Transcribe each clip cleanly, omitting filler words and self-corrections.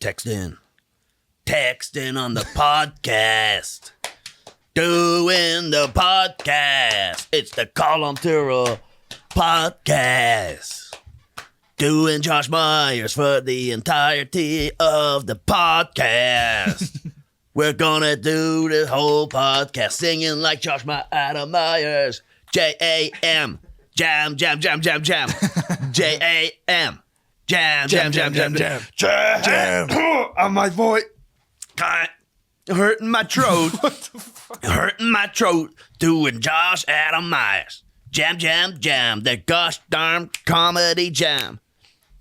Text in on the podcast. Doing the podcast. It's the Colum Tyrrell podcast. Doing Josh Myers for the entirety of the podcast. We're gonna do the whole podcast singing like Josh Adam Myers. J-A-M. Jam, jam, jam, jam, jam. J-A-M. Jam, jam, jam, jam, jam. Jam. On my voice. Hurting my throat. What the fuck? Hurting my throat. Doing Josh Adam Myers. Jam, jam, jam. The gosh darn comedy jam.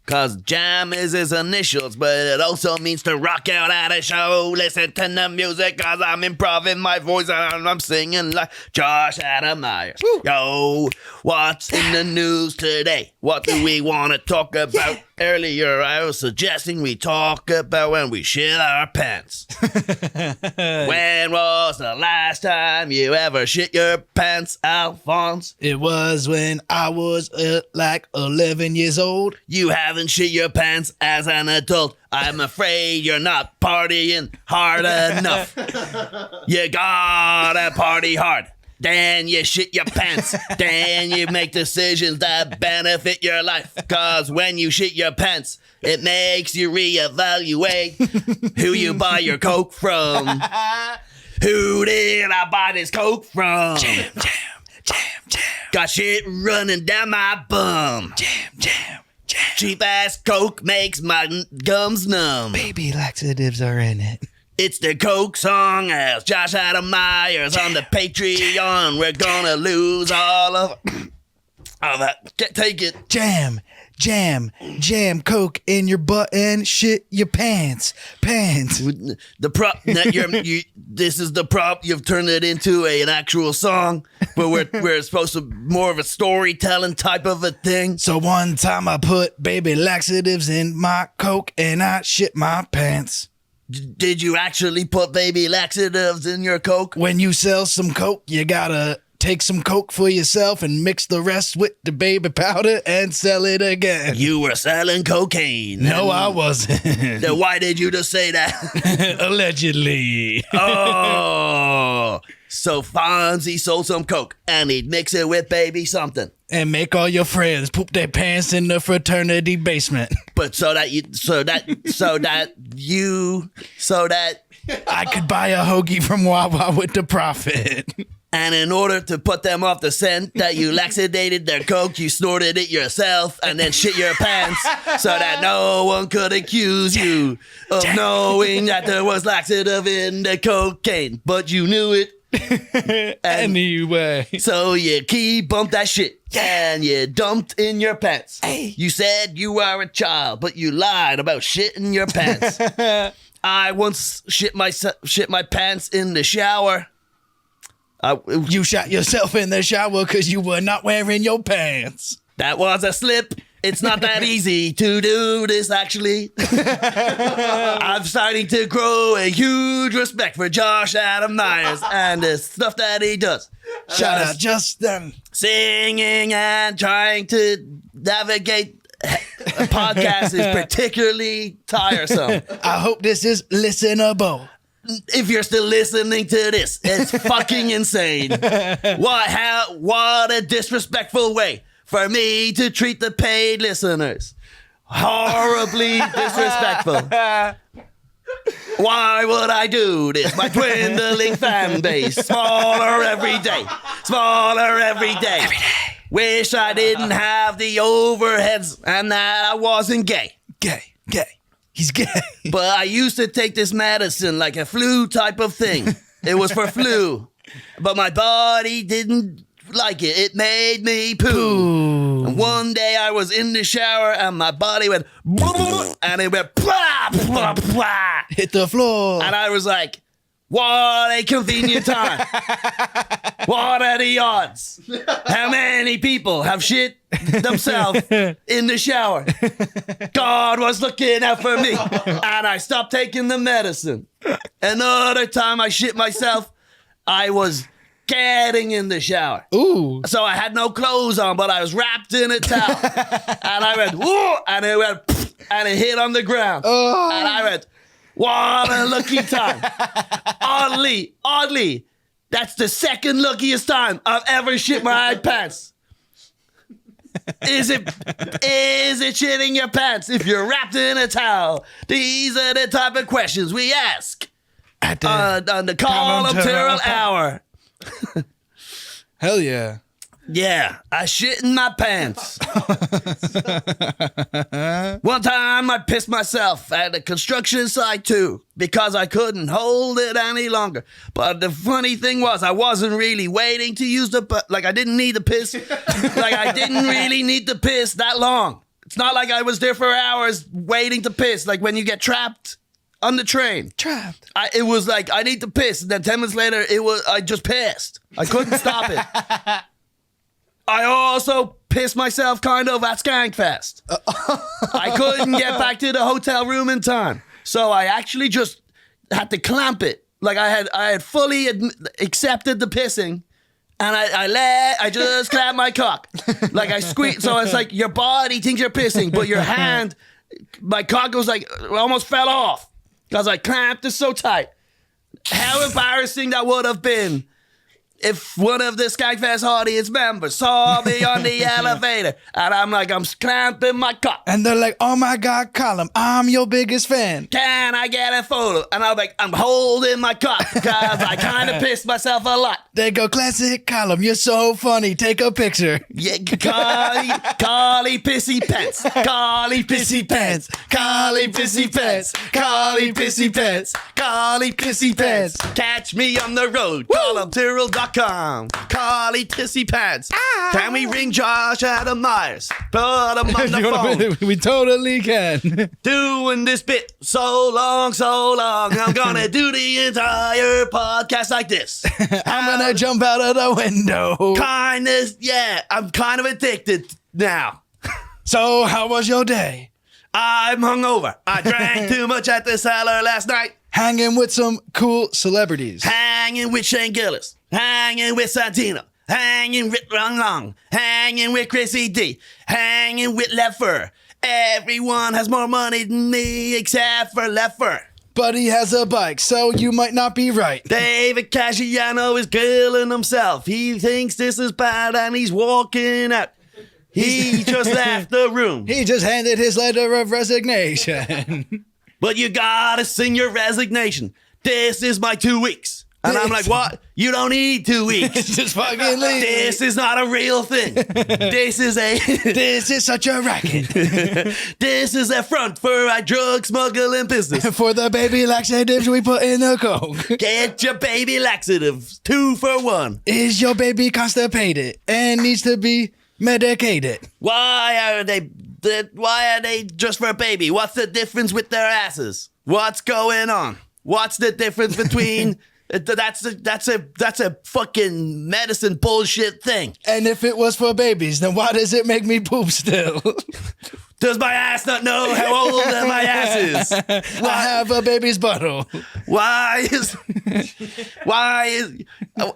Cause jam is his initials, but it also means to rock out at a show. Listen to the music, cause I'm improving my voice and I'm singing like Josh Adam Myers. Woo. Yo, what's in the news today? What do we want to talk about? Earlier, I was suggesting we talk about when we shit our pants. When was the last time you ever shit your pants, Alphonse? It was when I was like 11 years old. You haven't shit your pants as an adult. I'm afraid you're not partying hard enough. You gotta party hard. Then you shit your pants. Then you make decisions that benefit your life. Cause when you shit your pants, it makes you reevaluate who you buy your Coke from. Who did I buy this Coke from? Jam, jam, jam, jam. Got shit running down my bum. Jam, jam, jam. Cheap ass Coke makes my gums numb. Baby laxatives are in it. It's the Coke song as Josh Adam Myers on the Patreon. We're gonna lose all of that. Take it. Jam, jam, jam Coke in your butt and shit your pants. The prop that this is the prop. You've turned it into an actual song, but we're supposed to more of a storytelling type of a thing. So one time I put baby laxatives in my Coke and I shit my pants. Did you actually put baby laxatives in your Coke? When you sell some Coke, you gotta take some Coke for yourself and mix the rest with the baby powder and sell it again. You were selling cocaine. No, I wasn't. Then why did you just say that? Allegedly. Oh, so Fonzie sold some Coke and he'd mix it with baby something. And make all your friends poop their pants in the fraternity basement. But so that I could buy a hoagie from Wawa with the profit. And in order to put them off the scent that you laxated their Coke, you snorted it yourself and then shit your pants so that no one could accuse you of knowing that there was laxative in the cocaine. But you knew it. Anyway. So you bumped that shit and you dumped in your pants. Hey. You said you were a child, but you lied about shitting your pants. I once shit my pants in the shower. You shot yourself in the shower because you were not wearing your pants. That was a slip. It's not that easy to do this, actually. I'm starting to grow a huge respect for Josh Adam Myers and the stuff that he does. Shout out Justin. Singing and trying to navigate a podcast is particularly tiresome. I hope this is listenable. If you're still listening to this, it's fucking insane. What a disrespectful way for me to treat the paid listeners. Horribly disrespectful. Why would I do this? My dwindling fan base. Smaller every day. Smaller every day. Every day. Wish I didn't have the overheads and that I wasn't gay. Gay. He's gay. But I used to take this medicine like a flu type of thing. It was for flu. But my body didn't like it. It made me poo. And one day I was in the shower and my body went and it went blah, blah, blah. Hit the floor. And I was like, what a convenient time. What are the odds? How many people have shit themselves in the shower? God was looking out for me. And I stopped taking the medicine. Another time I shit myself, I was getting in the shower. Ooh. So I had no clothes on, but I was wrapped in a towel. And I went, whoa, and it went, pfft, and it hit on the ground. Oh. And I went, what a lucky time. Oddly, that's the second luckiest time I've ever shit my pants. Is it shitting your pants if you're wrapped in a towel? These are the type of questions we ask on the Colum Tyrrell Hour. Hell yeah. Yeah, I shit in my pants. One time I pissed myself at a construction site too because I couldn't hold it any longer. But the funny thing was I wasn't really waiting to use I didn't need to piss. I didn't really need to piss that long. It's not like I was there for hours waiting to piss, like when you get trapped on the train. Trapped. It was like, I need to piss. And then 10 minutes later, I just pissed. I couldn't stop it. I also pissed myself kind of at Skankfest. I couldn't get back to the hotel room in time. So I actually just had to clamp it. Like I had fully accepted the pissing. And I just clamped my cock. Like I squeezed. So it's like your body thinks you're pissing, but your hand, my cock was like, almost fell off. Because I clamped it so tight. How embarrassing that would have been if one of the Skankfest audience members saw me on the elevator and I'm clamping my cock. And they're like, oh my God, Colum, I'm your biggest fan. Can I get a photo? And I'm like, I'm holding my cock because I kind of pissed myself a lot. They go, classic Colum, you're so funny. Take a picture. Yeah, Carly pissy pants. Carly pissy pants. Carly pissy pants. Carly pissy pants. Carly pissy pants. Catch me on the road. ColumTyrrell.com. Carly pissy pants. Can we ring Josh Adam Myers? Put him on the phone. We totally can. Doing this bit so long. I'm gonna do the entire podcast like this. I'm gonna jump out of the window. Kindness, yeah. I'm kind of addicted now. So, how was your day? I'm hungover. I drank too much at the cellar last night. Hanging with some cool celebrities. Hanging with Shane Gillis. Hanging with Santino. Hanging with Long Long. Hanging with Chrissy D. Hanging with Leffer. Everyone has more money than me except for Leffer. But he has a bike, so you might not be right. David Casciano is killing himself. He thinks this is bad and he's walking out. He just left the room. He just handed his letter of resignation. But you gotta sing your resignation. This is my 2 weeks. And I'm like, what? You don't need 2 weeks. Just fucking leave. This is not a real thing. This is such a racket. This is a front for a drug smuggling business. For the baby laxatives we put in the coke. Get your baby laxatives, 2 for 1. Is your baby constipated and needs to be medicated? Why are they just for a baby? What's the difference with their asses? What's going on? What's the difference between... That's a fucking medicine bullshit thing. And if it was for babies, then why does it make me poop still? Does my ass not know how old my ass is? I have a baby's butthole. Why is I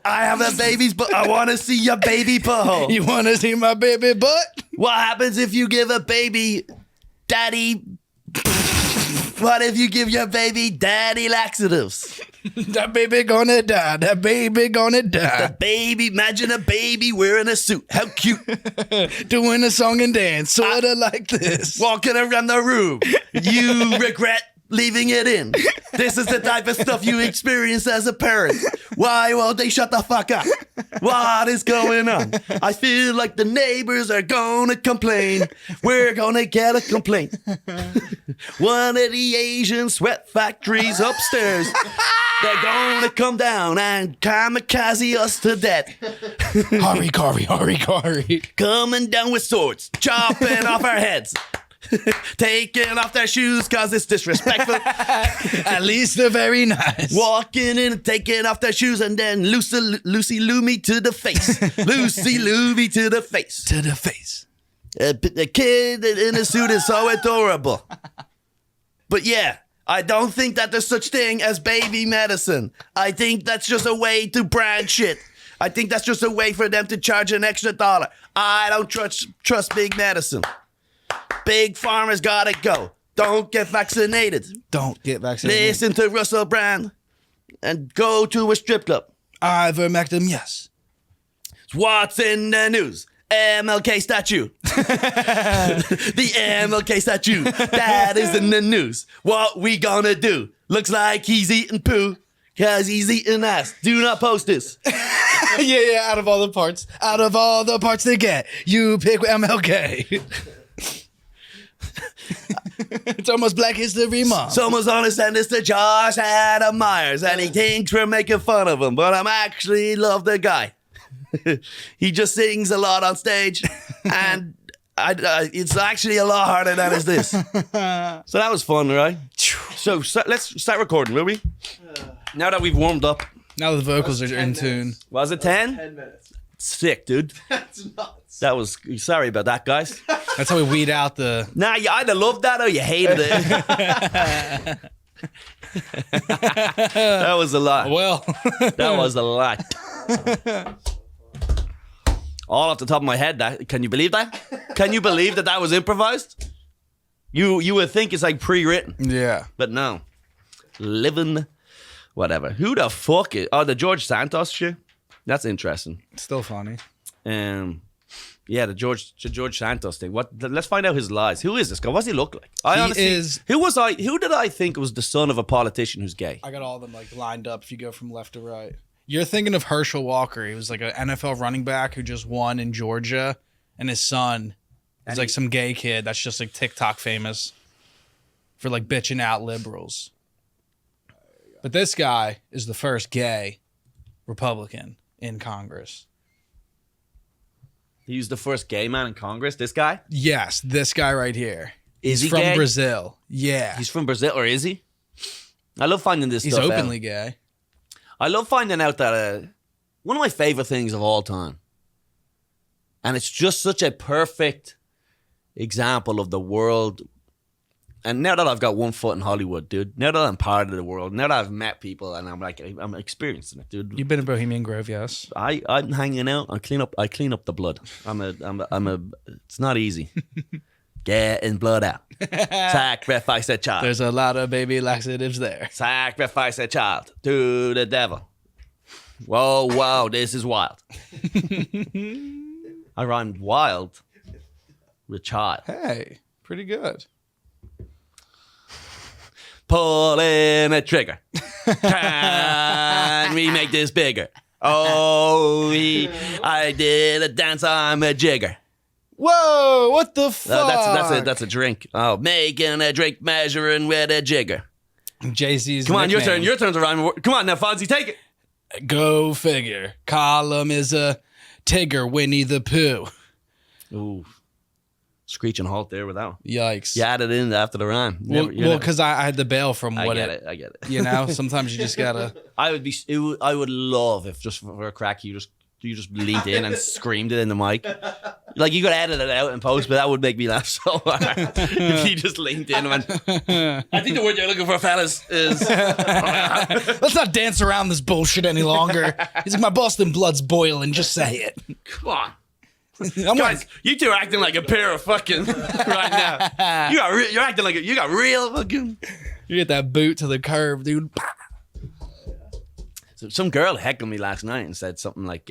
have a baby's butt? I want to see your baby butthole. You want to see my baby butt? What happens if you give a baby daddy? What if you give your baby daddy laxatives? That baby gonna die. That baby gonna die. The baby, imagine a baby wearing a suit. How cute. Doing a song and dance, sorta like this. Walking around the room. You regret leaving it in. This is the type of stuff you experience as a parent. Why won't they shut the fuck up? What is going on? I feel like the neighbors are gonna complain. We're gonna get a complaint. One of the Asian sweat factories upstairs. They're gonna come down and kamikaze us to death. Hurry. Coming down with swords, chopping off our heads. Taking off their shoes cause it's disrespectful. At least they're very nice. Walking in and taking off their shoes and then Lucy Lou me to the face. Lucy Lou me to the face. To the face. A kid in a suit is so adorable. But yeah, I don't think that there's such thing as baby medicine. I think that's just a way to brand shit. I think that's just a way for them to charge an extra $1. I don't trust big medicine. Big pharma's gotta go. Don't get vaccinated. Don't get vaccinated. Listen to Russell Brand and go to a strip club. Ivermectin, yes. What's in the news? MLK statue. The MLK statue. That is in the news. What we gonna do? Looks like he's eating poo. Cause he's eating ass. Do not post this. yeah, out of all the parts they get, you pick MLK. It's almost Black History Month. Someone's gonna send this to Josh Adam Myers, and he thinks we're making fun of him, but I'm actually love the guy. He just sings a lot on stage, and it's actually a lot harder than is this. So that was fun, right? So let's start recording, will we? Now that we've warmed up. Now the vocals are in tune. Was it 10? 10 minutes. Sick, dude. That's nuts. That was, sorry about that, guys. That's how we weed out the... Nah, you either loved that or you hated it. That was a lot. Well. That was a lot. All off the top of my head, can you believe that? Can you believe that was improvised? You would think it's like pre-written. Yeah. But no. Living, whatever. Who the fuck is... Oh, the George Santos shit? That's interesting. Still funny. Yeah, the George Santos thing. Let's find out his lies. Who is this guy? What does he look like? Who did I think was the son of a politician who's gay? I got all of them like lined up if you go from left to right. You're thinking of Herschel Walker. He was like an NFL running back who just won in Georgia, and his son is like some gay kid that's just like TikTok famous for like bitching out liberals. But this guy is the first gay Republican in Congress. He was the first gay man in Congress, this guy? Yes, this guy right here. Is he from gay? Brazil. Yeah. He's from Brazil, or is he? I love finding this He's stuff openly out. gay. I love finding out that one of my favorite things of all time, and it's just such a perfect example of the world. And now that I've got one foot in Hollywood, dude, now that I'm part of the world, now that I've met people and I'm experiencing it, dude. You've been in Bohemian Grove, yes. I'm hanging out. I clean up the blood. It's not easy. Getting blood out. Sacrifice a child. There's a lot of baby laxatives there. Sacrifice a child to the devil. Whoa, this is wild. I rhymed wild with child. Hey, pretty good. Pulling a trigger. Can we make this bigger? Oh, I did a dance, I'm a jigger. Whoa, what the fuck? That's a drink. Oh, making a drink, measuring with a jigger. Jay-Z's Come on, nickname. your turn to rhyme. Come on now, Fonzie, take it. Go figure. Colum is a Tigger, Winnie the Pooh. Ooh. Screeching halt there with that one. Yikes. You added in after the rhyme. Well, because I had to bail from I what get it. You know, sometimes you just gotta. I would love if just for a crack you just leaned in and screamed it in the mic. Like you could edit it out in post, but that would make me laugh so hard. If you just leaned in and went, I think the word you're looking for, fellas, is Let's not dance around this bullshit any longer. He's like, my Boston blood's boiling. Just say it. come on. I'm Guys, like, you two are acting like a pair of fucking right now. You're acting like you got real fucking. you get that boot to the curb, dude. So some girl heckled me last night and said something like,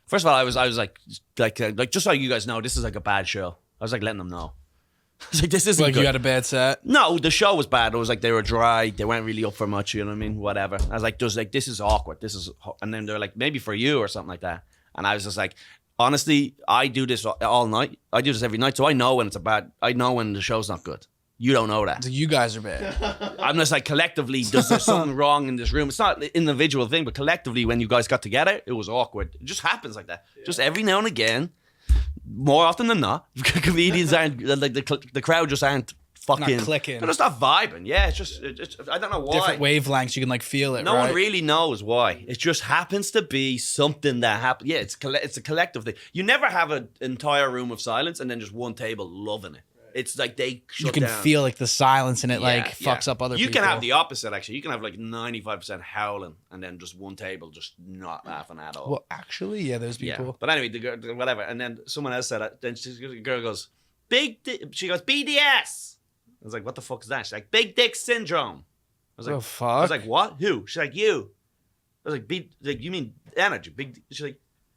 first of all, I was like just so you guys know, this is like a bad show. I was like letting them know. I was like, this isn't Like good. you had a bad set. No, the show was bad. It was like they were dry. They weren't really up for much. You know what I mean? Whatever. I was like, this is awkward. And then they're like, maybe for you or something like that. And I was just like, honestly, I do this all night. I do this every night, so I know when I know when the show's not good. You don't know that. So you guys are bad. I'm just like, collectively, there's something wrong in this room. It's not an individual thing, but collectively, when you guys got together, it was awkward. It just happens like that. Yeah. Just every now and again, more often than not, comedians aren't, like the crowd just aren't fucking. Not clicking. They're just not vibing. Yeah, it's just I don't know why. Different wavelengths, you can like feel it, No right? one really knows why. It just happens to be something that happens. Yeah, it's a collective thing. You never have an entire room of silence and then just one table loving it. It's like they shut You can down. feel like the silence and it fucks up other people. You can have the opposite, actually. You can have like 95% howling and then just one table just not laughing at all. Well, actually, yeah, those people. Yeah. But anyway, the girl, whatever. And then someone else said it. Then the girl goes, she goes, BDS. I was like, what the fuck is that? She's like, big dick syndrome. I was like, The fuck? I was like, what? Who? She's like, you. I was like, you mean energy? Big. She's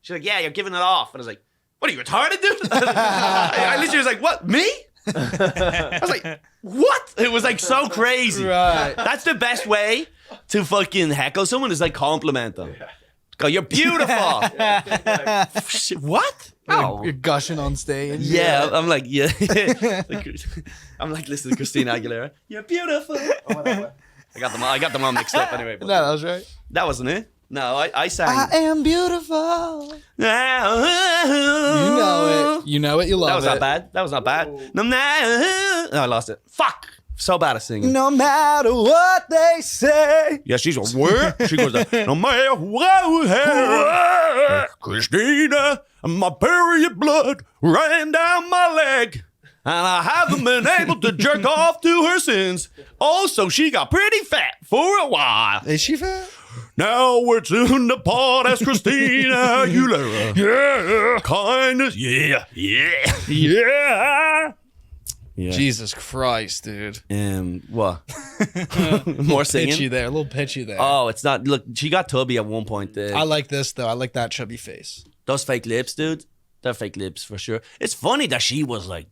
like, yeah, you're giving it off. And I was like, what are you retarded, dude? I literally was like, what? Me? I was like, what? It was like so crazy. Right. That's the best way to fucking heckle someone is like compliment them. Go, you're beautiful. What? You're gushing on stage. Yeah, I'm like, yeah. I'm like listening to Christina Aguilera. You're beautiful. Or whatever. I got them all mixed up anyway. But No, that was right. that wasn't it. No, I sang. I am beautiful. You You know it. You know it. You love That was it. not bad. That was not bad. No, I lost it. Fuck. So bad at singing. No matter what they say. Yeah, she's a word. She goes, no matter what, Christina, my period blood ran down my leg. And I haven't been able to jerk off to her since. Also, she got pretty fat for a while. Is she fat? Now we're tuned apart as Christina Aguilera. Yeah, kindness. Yeah. Yeah. Jesus Christ, dude. What? More singing? Pitchy there. A little pitchy there. Oh, it's not. Look, she got tubby at one point. I like this, though. I like that chubby face. Those fake lips, dude. They're fake lips for sure. It's funny that she was like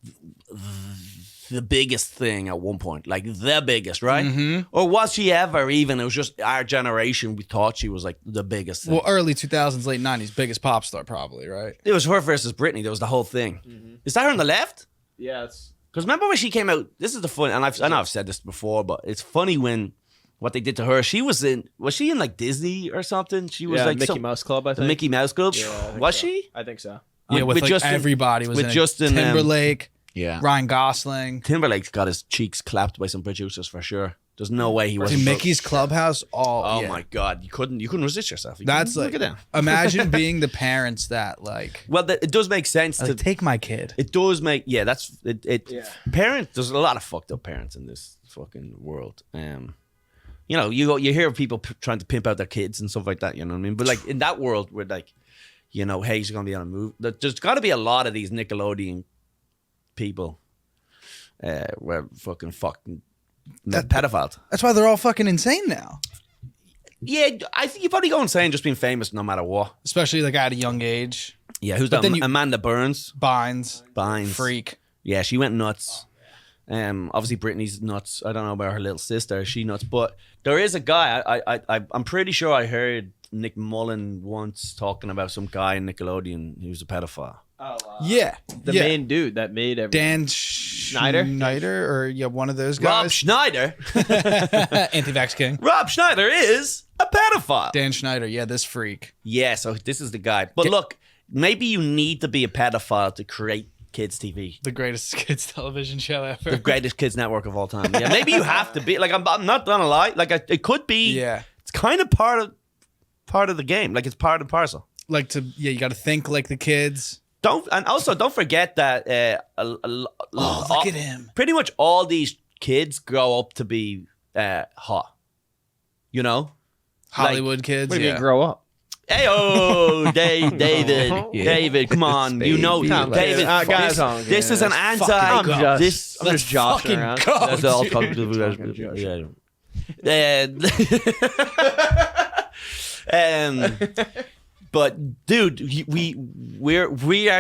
the biggest thing at one point, like the biggest, right? Mm-hmm. Or was she ever even? It was just our generation. We thought she was like the biggest thing. Well, early 2000s, late 90s, biggest pop star, probably, right? It was her versus Britney. That was the whole thing. Mm-hmm. Is that her on the left? Yeah, it's Because remember when she came out? This is the fun, and I know I've said this before, but it's funny when what they did to her. Was she in like Disney or something? She was like Mickey Mouse Club, I the think. Mickey Mouse Club. Yeah, I think Was so. she? I think so. Yeah, with like Justin- everybody was with in it. Justin, Timberlake, Yeah. Ryan Gosling. Timberlake's got his cheeks clapped by some producers for sure. There's no way he Dude, wasn't. Mickey's Clubhouse. Oh Yeah. my god, you couldn't resist yourself. That's look like, at that. imagine being the parents that like, Well, it does make sense to. take my kid. It does make that's it. Yeah. Parents, there's a lot of fucked up parents in this fucking world. You know, you hear of people trying to pimp out their kids and stuff like that. You know what I mean? But like in that world, where like, you know, hey, he's gonna be on a movie. There's got to be a lot of these Nickelodeon people, where fucking pedophiles. That's why they're all fucking insane now. Yeah, I think you probably go insane just being famous no matter what. Especially like at a young age. Yeah, who's But that? then you- Amanda Bynes. Bynes. Freak. Yeah, she went nuts. Obviously Britney's nuts. I don't know about her little sister. Is she nuts? But there is a guy. I'm pretty sure I heard Nick Mullen once talking about some guy in Nickelodeon who's a pedophile. Oh, Yeah. the yeah. main dude that made everything. Dan Schneider? Schneider, or yeah, one of those Rob guys. Schneider. Anti-vax king. Rob Schneider is a pedophile. Dan Schneider, yeah, this freak. Yeah, so this is the guy. But look, maybe you need to be a pedophile to create kids TV. The greatest kids television show ever. The greatest kids network of all time. Yeah, maybe you have to be. Like, I'm not gonna lie. Like, it could be. Yeah. It's kind of part of the game. Like, it's part and parcel. Like you got to think like the kids. Don't forget that. Look at him. Pretty much all these kids grow up to be hot. You know, Hollywood kids. What do you yeah. mean grow up? Hey, David, come on. You know, Come, David. guys, This is an anti. I'm just This joshing around. That's all. But dude, we are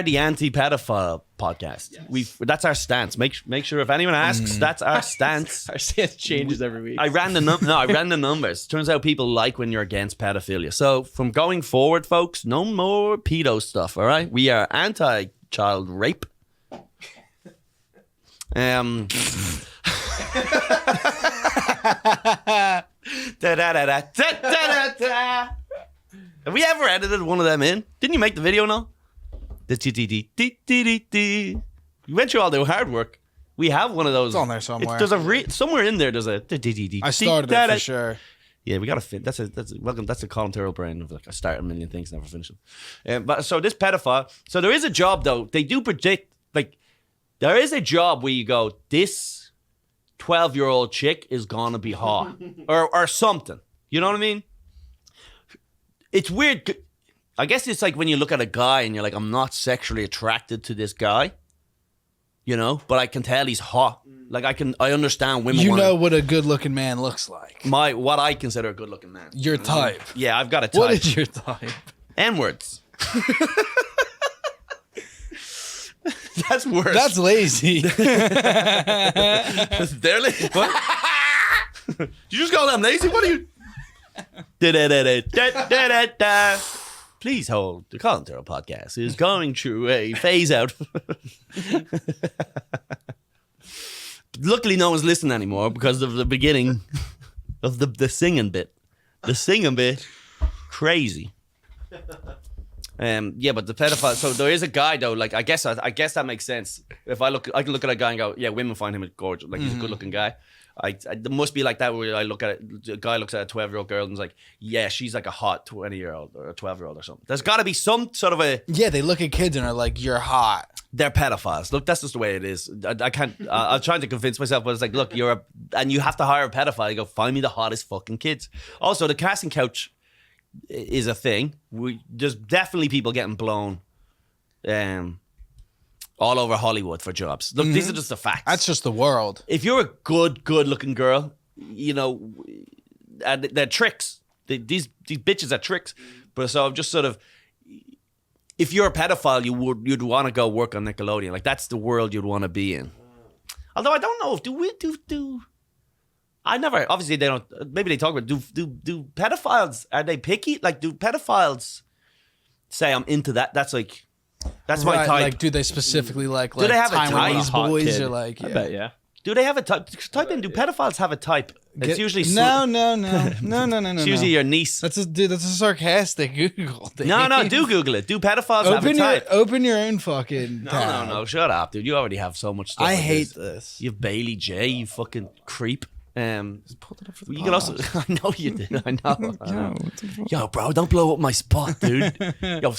the anti-pedophile podcast. Yes. That's our stance. Make sure if anyone asks, that's our stance. Our stance changes every week. I ran the numbers. Turns out people like when you're against pedophilia. So from going forward, folks, no more pedo stuff. All right, we are anti-child rape. Have we ever edited one of them in? Didn't you make the video now? You went through all the hard work. We have one of those. It's on there somewhere. There's somewhere in there. There's a. I started it for sure. Yeah, we gotta fin. That's a Colum Tyrrell brain of like I start a million things, never finish them. But so this pedophile. So there is a job though. They do predict like There is a job where you go, this 12-year-old chick is gonna be hot, or something. You know what I mean? It's weird. I guess it's like when you look at a guy and you're like, I'm not sexually attracted to this guy, you know, but I can tell he's hot. Like I understand women. You know what a good-looking man looks like. what I consider a good-looking man. Your type. Yeah, I've got a type. What is your type? N-words. That's worse. That's lazy. They're lazy. What? Did you just call them lazy? What are you? Da-da-da-da-da-da-da. Please hold. The Colum Tyrrell podcast is going through a phase out. Luckily, no one's listening anymore because of the beginning of the singing bit. The singing bit, crazy. Yeah, but the pedophile. So there is a guy though. Like I guess that makes sense. If I can look at a guy and go, yeah, women find him gorgeous. Like he's a good-looking guy. It must be like that where I look at it. A guy looks at a 12-year-old girl and is like, yeah, she's like a hot 20-year-old or a 12-year-old or something. There's got to be some sort of a. Yeah, they look at kids and are like, you're hot. They're pedophiles. Look, that's just the way it is. I can't. I'm trying to convince myself, but it's like, look, and you have to hire a pedophile. You go find me the hottest fucking kids. Also, the casting couch is a thing. There's definitely people getting blown, all over Hollywood for jobs. Look, these are just the facts. That's just the world. If you're a good-looking girl, you know, and they're tricks. These bitches are tricks. But so I'm just sort of. If you're a pedophile, you'd want to go work on Nickelodeon. Like that's the world you'd want to be in. Although I don't know if do I never obviously they don't maybe they talk about do pedophiles, are they picky? Like do pedophiles say I'm into that? That's my type. Like do they specifically like Do they have a Taiwanese type? boys Kid. or like I bet, yeah. Do they have a type? Type in, do pedophiles have a type? It's usually no. It's usually your niece. That's a sarcastic Google thing. No, do Google it. Do pedophiles have a type? Open your own fucking tab. No, shut up, dude. You already have so much stuff. I like hate this. this. You have Bailey J, you fucking creep. Just pulled it up for the You can also. pod. I know you did. I know. what the fuck? Yo, bro, don't blow up my spot, dude. Yo,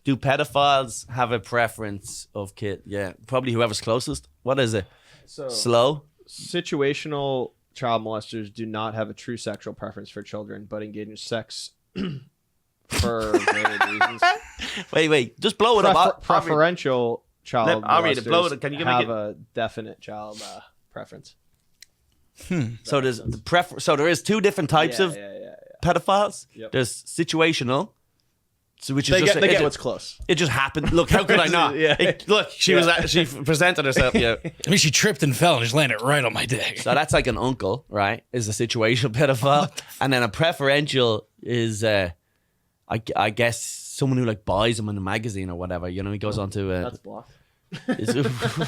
do pedophiles have a preference of kid? Yeah, probably whoever's closest. What is it? So Slow? situational child molesters do not have a true sexual preference for children, but engage in sex for varied reasons. Wait. Just blow it up. Preferential child I'll read it. molesters Blow it. Can you make have it? a definite child preference. So there's So there is two different types of pedophiles. Yep. There's situational. So which is They just get what's close. it just happened. Look, how could I not? Yeah. Look, she presented herself. Yeah. I mean, she tripped and fell and just landed right on my dick. So that's like an uncle, right? Is a situational pedophile, and then a preferential is, I guess, someone who like buys them in a magazine or whatever. You know, he goes on to. That's blocked.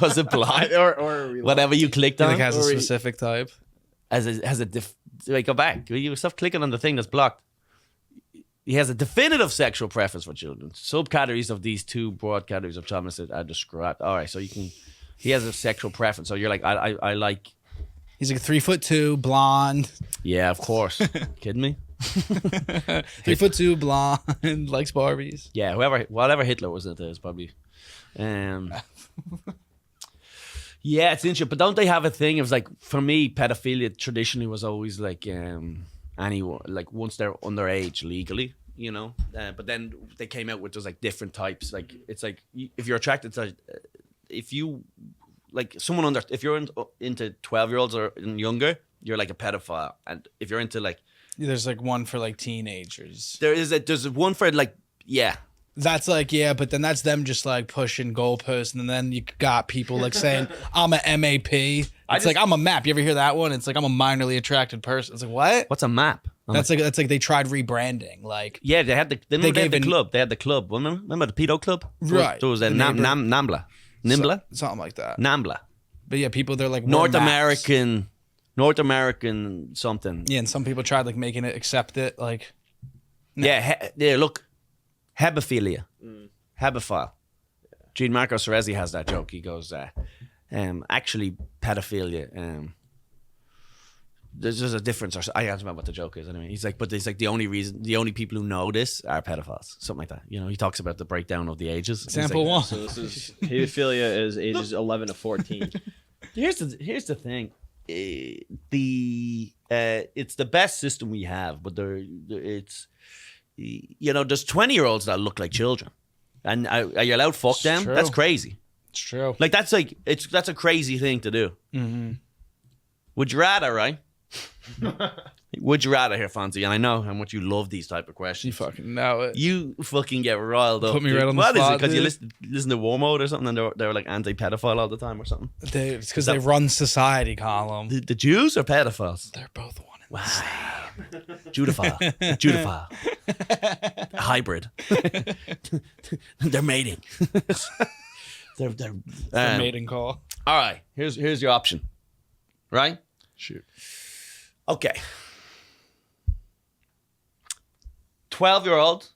Was it blind or whatever you clicked on Like has a specific type. Wait, go back. You stop clicking on the thing that's blocked. He has a definitive sexual preference for children. Subcategories of these two broad categories of child molestation are described. All right, so he has a sexual preference. So you're like, I like. He's like 3'2", blonde. Yeah, of course. Kidding me? 3'2", blonde, likes Barbies. Yeah, whatever Hitler was into is probably. Yeah, it's interesting. But don't they have a thing? It was like, for me, pedophilia traditionally was always like anyone, like once they're underage legally, you know. But then they came out with those like different types. Like it's like if you're attracted to, if you like someone under, if you're into 12-year-olds or younger, you're like a pedophile. And if you're into like, There's like one for like teenagers. there's one for like That's like, yeah, but then that's them just like pushing goalposts, and then you got people like saying, I'm a MAP. It's like, I'm a MAP. You ever hear that one? It's like, I'm a minorly attracted person. It's like, what? What's a map? That's like they tried rebranding. Like, Yeah, they had the gave club. They had the club. Remember the pedo club? Right. There was a The neighbor- Nambla. Nimbla? something like that. Nambla. But yeah, people, they're like, we're North MAPs. American something. Yeah, and some people tried like making it accept it. Like, Yeah, look. Hebephilia. Hebephile. Gene Marco Cerezi has that joke. He goes, actually, pedophilia there's just a difference. Or I can't remember what the joke is anyway. He's like, but it's like the only people who know this are pedophiles, something like that. You know, he talks about the breakdown of the ages. Example He's like, one. So this is pedophilia is ages 11 to 14. Here's the thing. It's the best system we have, but it's there's 20-year-olds that look like children, and are you allowed to fuck them? true. That's crazy. It's true. Like that's a crazy thing to do. Mm-hmm. Would you rather, right? Would you rather here, Fonzie? And I know how much you love these type of You questions. fucking know it. You fucking get riled up. Put me dude. right on the What is spot, it? Because you dude. listen to War Mode or something, and they were like anti-pedophile all the time or something. It's because they run society, Colum. The Jews or pedophiles? They're both one and Wow. the same. Judophile. Hybrid. They're mating. they're The mating call. all right. Here's your option. Right? Shoot. Okay. 12-year-old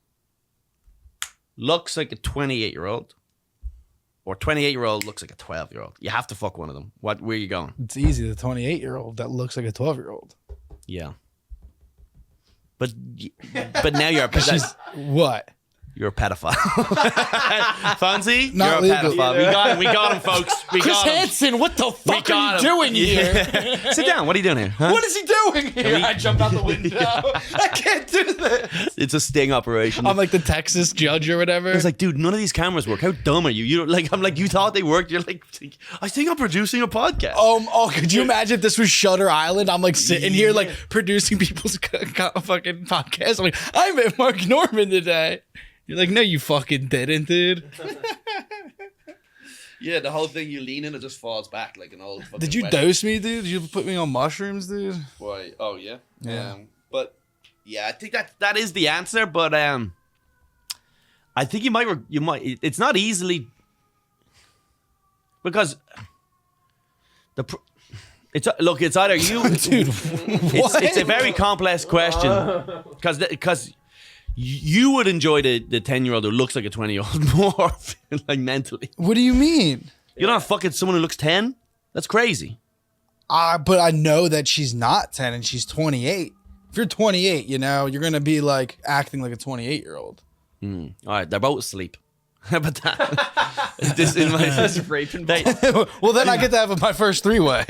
looks like a 28-year-old, or 28-year-old looks like a 12-year-old. You have to fuck one of them. Where are you going? It's easy. The 28-year-old that looks like a 12-year-old. Yeah. But now you're What? you're a pedophile. Fonzie, Not you're a legal. pedophile. We got him, folks. We Chris got him. Hansen, what the fuck got are you him. doing here? Yeah. Sit down. What are you doing here? Huh? What is he doing here? I jumped out the window. I can't do this. It's a sting operation. I'm like the Texas judge or whatever. It's like, dude, none of these cameras work. How dumb are you? You don't like. I'm like, you thought they worked. You're like, I think I'm producing a podcast. Could you imagine if this was Shutter Island? I'm like sitting here like producing people's fucking podcast. I'm like, I met Mark Norman today. You're like, no, you fucking didn't, dude. Yeah, the whole thing. You lean in, it just falls back like an old. Did you dose me, dude? Did you put me on mushrooms, dude? Why? Oh yeah. Yeah. But yeah, I think that is the answer. But I think you might. It's not easily because it's either you, Dude, It's a very complex question because you would enjoy the 10-year-old who looks like a 20-year-old more, like mentally. What do you mean? You're not fucking someone who looks 10. That's crazy. But I know that she's not 10 and she's 28. If you're 28, you're going to be like acting like a 28-year-old. All right, they're both asleep. How about that? This in my That's raping. Well, then I get to have my first three-way.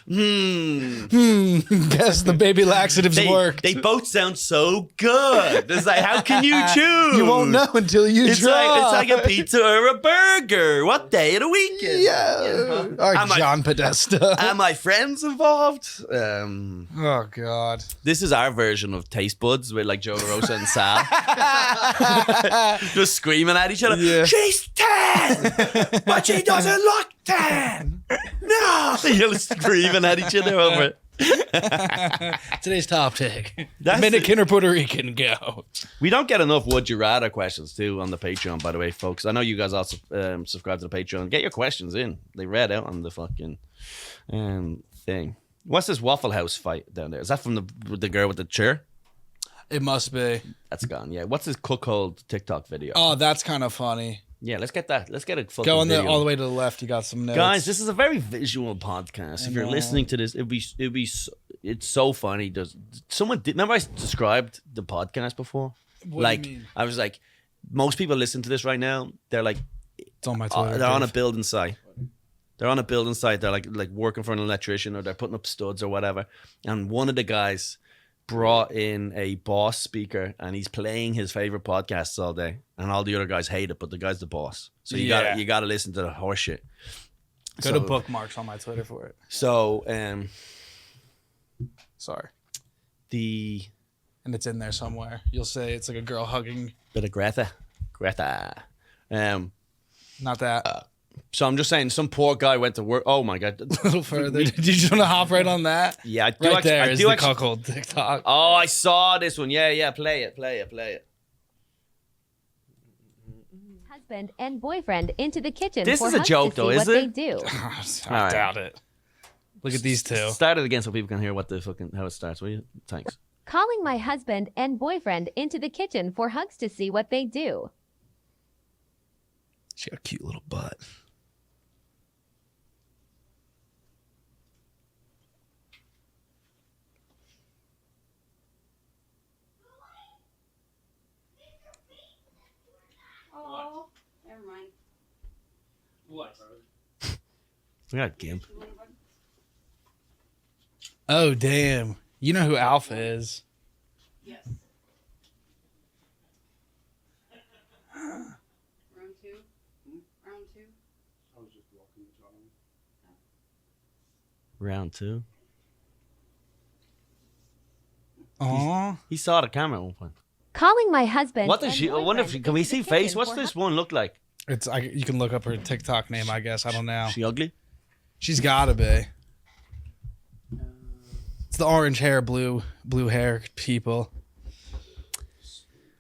Guess the baby laxatives work. They both sound so good. It's like, how can you choose? You won't know until you It's try. like a pizza or a burger. What day of the week is it? Yeah. All right, Am I- John Podesta. Are my friends involved? Oh, God. This is our version of Taste Buds with like Joe LaRosa and Sal. Just screaming at each other. Yeah. She's 10, but she doesn't look 10. No. You're screaming at each other over it. Today's top take. That's Dominican or Puerto Rican, go. We don't get enough would you rather questions too on the Patreon, by the way, folks. I know you guys also subscribe to the Patreon. Get your questions in. They read out on the fucking thing. What's this Waffle House fight down there? Is that from the girl with the chair? It must be. That's gone. Yeah. What's this cuckold TikTok video? Oh, that's kind of funny. Yeah, let's get that. Let's get a fucking Go on video. all the way to the left. You got some notes. Guys, this is a very visual podcast. If you're listening to this, it's so funny. Remember I described the podcast before? What do you mean? I was like, most people listen to this right now. They're like, It's on my Twitter. they're on a Dave. building site. They're on a building site. They're like working for an electrician, or they're putting up studs or whatever. And one of the guys brought in a Boss speaker, and he's playing his favorite podcasts all day, and all the other guys hate it, but the guy's the boss. So you gotta listen to the horse shit. Go to bookmarks on my Twitter for it. So Sorry. And it's in there somewhere. You'll say it's like a girl hugging. bit of Greta. Not that. So I'm just saying, some poor guy went to work. Oh my god. A little further. Did you just want to hop right on that? Yeah, I do. Right there I is do the actually. cuckold TikTok. Oh, I saw this one. Yeah. Play it. Husband and boyfriend into the kitchen. This for is a hugs joke, to though, see is what it? They do. I right. doubt it. Look at these two. Start it again so people can hear what the fucking how it starts. Will you? Thanks. Calling my husband and boyfriend into the kitchen for hugs to see what they do. She got a cute little butt. We got Gimp. Oh, damn. You know who Alpha is. Yes. Round two? Round two? Round 2. Aw. He saw the camera at one point. Calling my husband. What does and she? I wonder if boyfriend can we into see the face? kitchen What's for this one look like? You can look up her TikTok name, I guess. I don't know. She ugly? She's gotta be. It's the orange hair, blue hair people.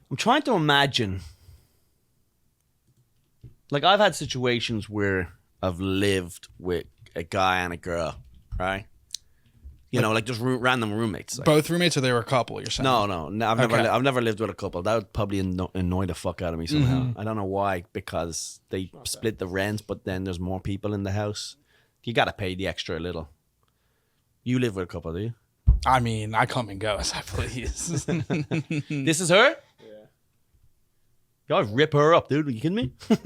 I'm trying to imagine. Like I've had situations where I've lived with a guy and a girl, right? You know, like just random roommates. Like. Both roommates, or they were a couple? You're saying? No. Okay. I've never lived with a couple. That would probably annoy the fuck out of me somehow. I don't know why, because they split the rent, but then there's more people in the house. You gotta pay the extra a little. You live with a couple, do you? I mean, I come and go as I please. This is her? Yeah. God, rip her up, dude. Are you kidding me? Look,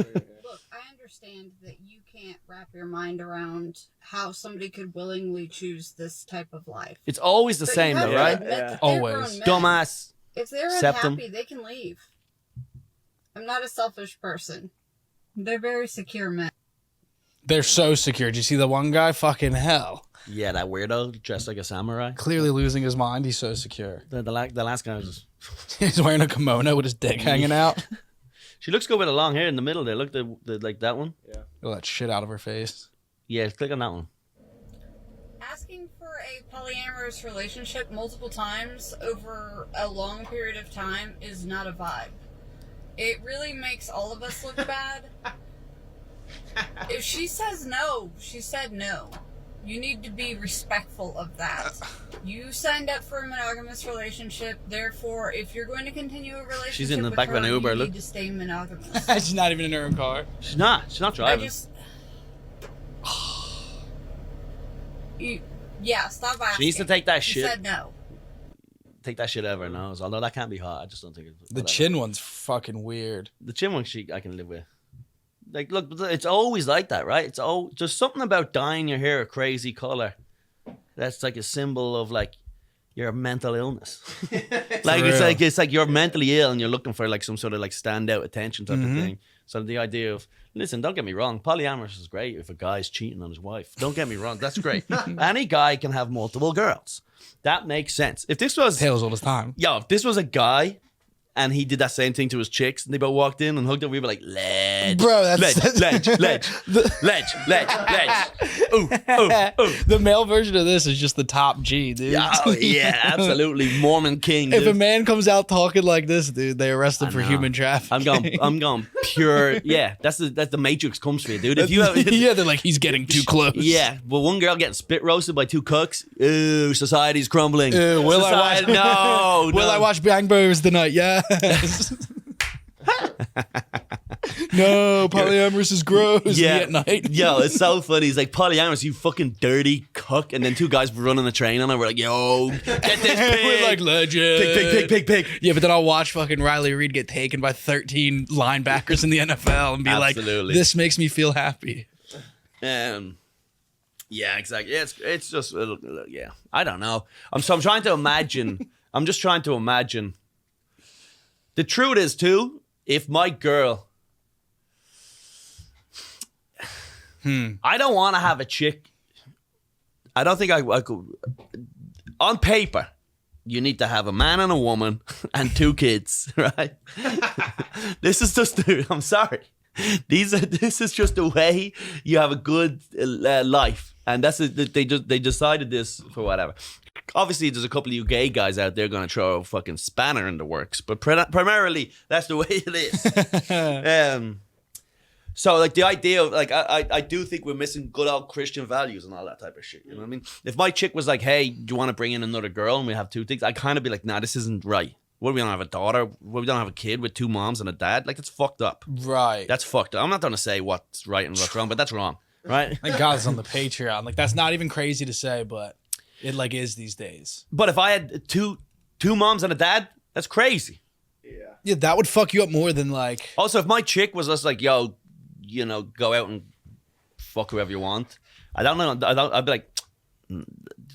I understand that you can't wrap your mind around how somebody could willingly choose this type of life. It's always the But same, you have though, to right? admit that they're Always. grown men. Dumbass. If they're Septum. unhappy, they can leave. I'm not a selfish person. They're very secure men. They're so secure. Did you see the one guy? Fucking hell. Yeah, that weirdo dressed like a samurai. Clearly losing his mind. He's so secure. The last guy was just... He's wearing a kimono with his dick hanging out. She looks good with the long hair in the middle there. Look, like that one. All that shit out of her face. Yeah, click on that one. Asking for a polyamorous relationship multiple times over a long period of time is not a vibe. It really makes all of us look bad. If she says no, she said no. You need to be respectful of that. You signed up for a monogamous relationship, therefore, if you're going to continue a relationship She's in the with back of an her, Uber, you look. need to stay monogamous. She's not even in her own car. She's not I driving. just... stop asking. She needs to take that She shit. said no. Take that shit out of her nose. Although that can't be hot. I just don't think it's... The whatever. chin one's fucking weird. The chin one, I can live with. Like, look, it's always like that, right? It's just something about dyeing your hair a crazy color. That's like a symbol of like your mental illness. Like real. it's like you're mentally ill and you're looking for like some sort of like standout attention type of thing. So the idea of, listen, don't get me wrong, polyamorous is great if a guy's cheating on his wife. Don't get me wrong, that's great. Any guy can have multiple girls. That makes sense. If this was Tails all his time. if this was a guy and he did that same thing to his chicks and they both walked in and hugged up, we'd be like, ledge. Bro, that's- ledge. Ooh. The male version of this is just the top G, dude. Oh, yeah, absolutely. Mormon king. If Dude. a man comes out talking like this, dude, they arrest him for know. human trafficking. I'm going pure. Yeah, that's the Matrix comes for you, dude. If you have, yeah, they're like, he's getting too close. yeah, but one girl getting spit roasted by two cooks. Ooh, society's crumbling. Will Society, I watch? no, Will I watch Bang Bros tonight? Yes. No, polyamorous is gross. Me Yeah, at night. yo, it's so funny. He's like, polyamorous, you fucking dirty cuck. And then two guys running the train on it. We're like, yo, get this pig. We're like legend. Pig. Yeah, but then I'll watch fucking Riley Reid get taken by 13 linebackers in the NFL and be Absolutely. like, this makes me feel happy. Yeah, exactly. It's just yeah. I don't know. I'm trying to imagine. I'm just trying to imagine. The truth is too, if my girl, I don't want to have a chick. I don't think I could. On paper, you need to have a man and a woman and two kids, right? This is just. I'm sorry. This is just the way you have a good life, and that's they decided this for whatever. Obviously, there's a couple of you gay guys out there going to throw a fucking spanner in the works, but primarily that's the way it is. So like the idea of like I do think we're missing good old Christian values and all that type of shit. You know what I mean? If my chick was like, "Hey, do you want to bring in another girl and we have two things?" I'd kind of be like, "Nah, this isn't right. What, we don't have a daughter? What, we don't have a kid with two moms and a dad? Like, that's fucked up. Right. That's fucked up. I'm not going to say what's right and what's wrong, but that's wrong, right? Thank God it's on the Patreon. Like, that's not even crazy to say, but it like is these days. But if I had two moms and a dad, that's crazy. Yeah, that would fuck you up more than like. Also, if my chick was just like, yo, you know, go out and fuck whoever you want, I don't know. I'd be like,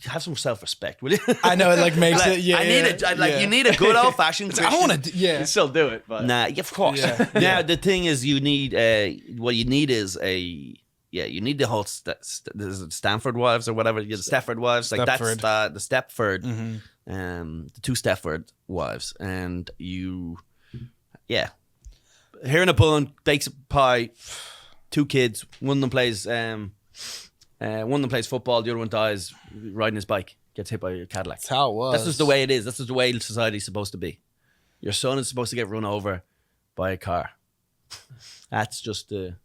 have some self-respect, will you? I know it like makes Like, it. Yeah, I need it. yeah. You need a good old-fashioned. I don't want to. Yeah. You still do it, but Nah, of course. Yeah. Now the thing is, you need what you need is you need the whole the Stanford wives or whatever. The Stepford wives, like that's Stepford. the Stepford, Mm-hmm. the 2 Stepford wives, and here in a bun, bakes a pie, 2 kids. One of them plays football. The other one dies riding his bike, gets hit by a Cadillac. That's how it was. That's just the way it is. That's just the way society's supposed to be. Your son is supposed to get run over by a car. That's just the.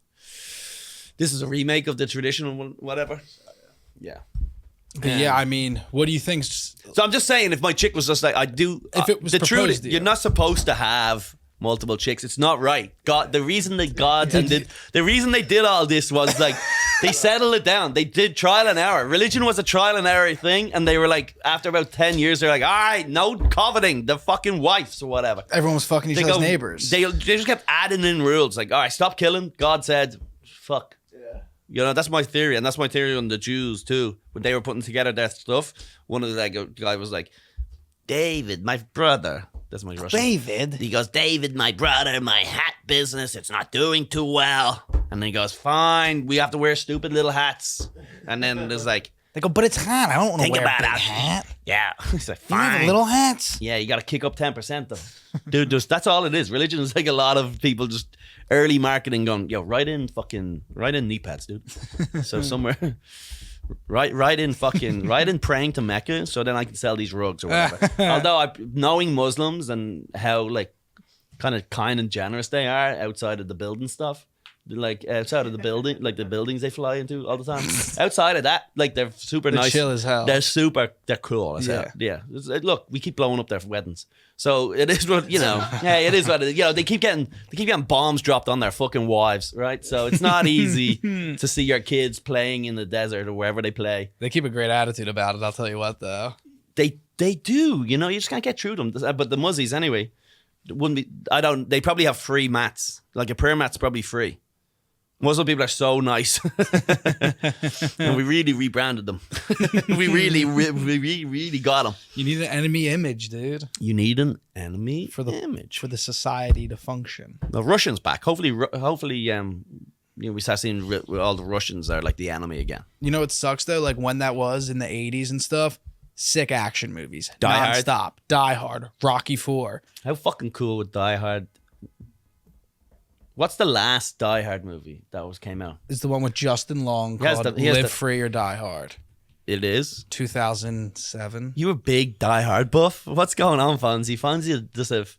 This is a remake of the traditional one, whatever. Yeah. But yeah, I mean, what do you think? So I'm just saying, if my chick was just like, I do. If it was the truth proposed is, to you. you're not supposed to have multiple chicks. It's not right. God, the reason that God and the reason they did all this was like they settled it down. They did trial and error. Religion was a trial and error thing, and they were like, after about 10 years, they're like, all right, no coveting the fucking wives or whatever. Everyone was fucking each other's neighbors. They just kept adding in rules. Like, all right, stop killing. God said, fuck. You know, that's my theory, and that's my theory on the Jews too. When they were putting together their stuff, one of the guy was like, David, my brother. That's my Russian. David? He goes, David, my brother, my hat business, it's not doing too well. And then he goes, fine, we have to wear stupid little hats. And then there's like, They go, but it's hot. I don't want to think wear about a big it. hat. Yeah. He's like, You have fine. little hats. Yeah, you got to kick up 10% though. Dude, that's all it is. Religion is like a lot of people just early marketing going, yo, write in knee pads, dude. So somewhere, write in praying to Mecca so then I can sell these rugs or whatever. Although knowing Muslims and how like kind of kind and generous they are outside of the building stuff. Like outside of the building, like the buildings they fly into all the time. Outside of that, like they're super They're nice. chill as hell. They're cool as hell. Yeah. Look, we keep blowing up their weddings, so it is what you know. Yeah, it is what it is. You know, they keep getting bombs dropped on their fucking wives, right? So it's not easy to see your kids playing in the desert or wherever they play. They keep a great attitude about it. I'll tell you what, though. They do. You know, you just can't get through them. But the muzzies anyway, wouldn't be. They probably have free mats. Like a prayer mat's probably free. Muslim people are so nice, and we really rebranded them. we really got them. You need an enemy image, dude, You need an enemy for the image. for the society to function. The Russians back. Hopefully, we start seeing all the Russians are like the enemy again. You know what sucks though? Like when that was in the 80s and stuff, sick action movies. Die Hard. Non-stop. Die Hard. Rocky 4. How fucking cool would Die Hard? What's the last Die Hard movie that came out? Is the one with Justin Long He has called he has Live Free or Die Hard. It is. 2007. You a big Die Hard buff? What's going on, Fonzie? Fonzie just have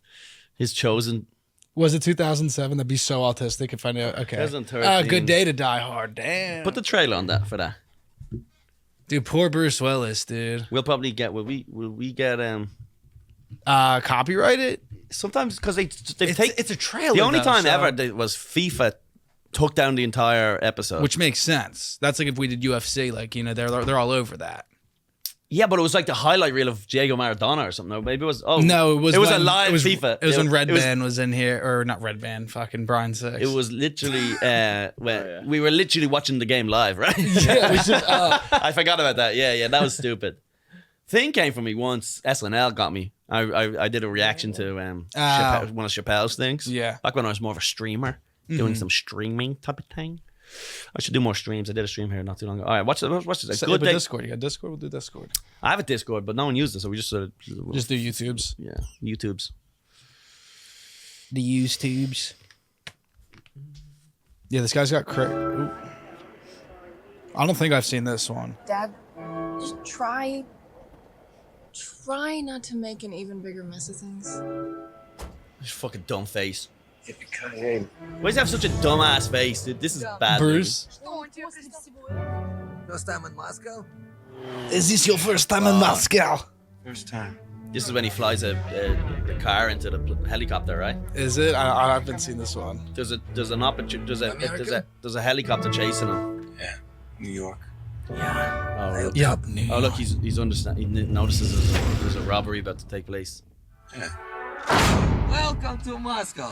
his chosen. Was it 2007? That'd be so autistic if I knew. Okay. 2013. Good day to Die Hard. Damn. Put the trailer on that for that. Dude, poor Bruce Willis, dude. We'll probably get. Will we get Copyright it? sometimes because they It's, take it's a trailer. the only though, time so- ever that was FIFA took down the entire episode. which makes sense. That's like if we did UFC, like, you know, they're all over that. yeah, but it was like the highlight reel of Diego Maradona or something. No, maybe it was. Oh No, it was a when- live it was, FIFA. It was when Red it was- Band was in here, or not Red Band, fucking Brian Six. It was literally when we were literally watching the game live, right? Yeah, it was just, I forgot about that. Yeah, that was stupid. Thing came from me once. SNL got me. I did a reaction to one of Chappelle's things. Yeah. Back when I was more of a streamer, doing some streaming type of thing. I should do more streams. I did a stream here not too long ago. All right, watch this. so, Good but day. Discord. You got Discord? We'll do Discord. I have a Discord, but no one used it, so we just sort of Just do YouTubes. yeah, YouTube's. The YouTubes. Yeah, this guy's got I don't think I've seen this one. Dad, just try not to make an even bigger mess of things. This fucking dumb face. Why does he have such a dumbass face, dude? This is bad. Bruce, First time in Moscow? is this your first time in Moscow? First time. This is when he flies the car into the helicopter, right? Is it? I haven't seen this one. There's a helicopter chasing him. Yeah, New York. Oh, Yup. oh look, he's understand. He notices there's a robbery about to take place. Yeah. Welcome to Moscow.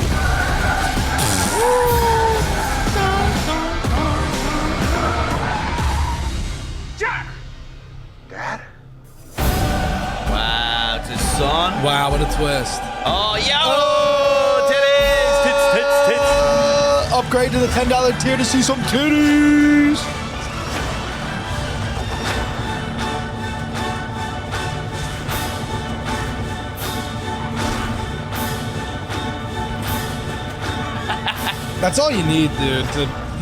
son. Wow, what a twist. Oh, yo! Titties! Tits! Upgrade to the $10 tier to see some titties. That's all you need, dude.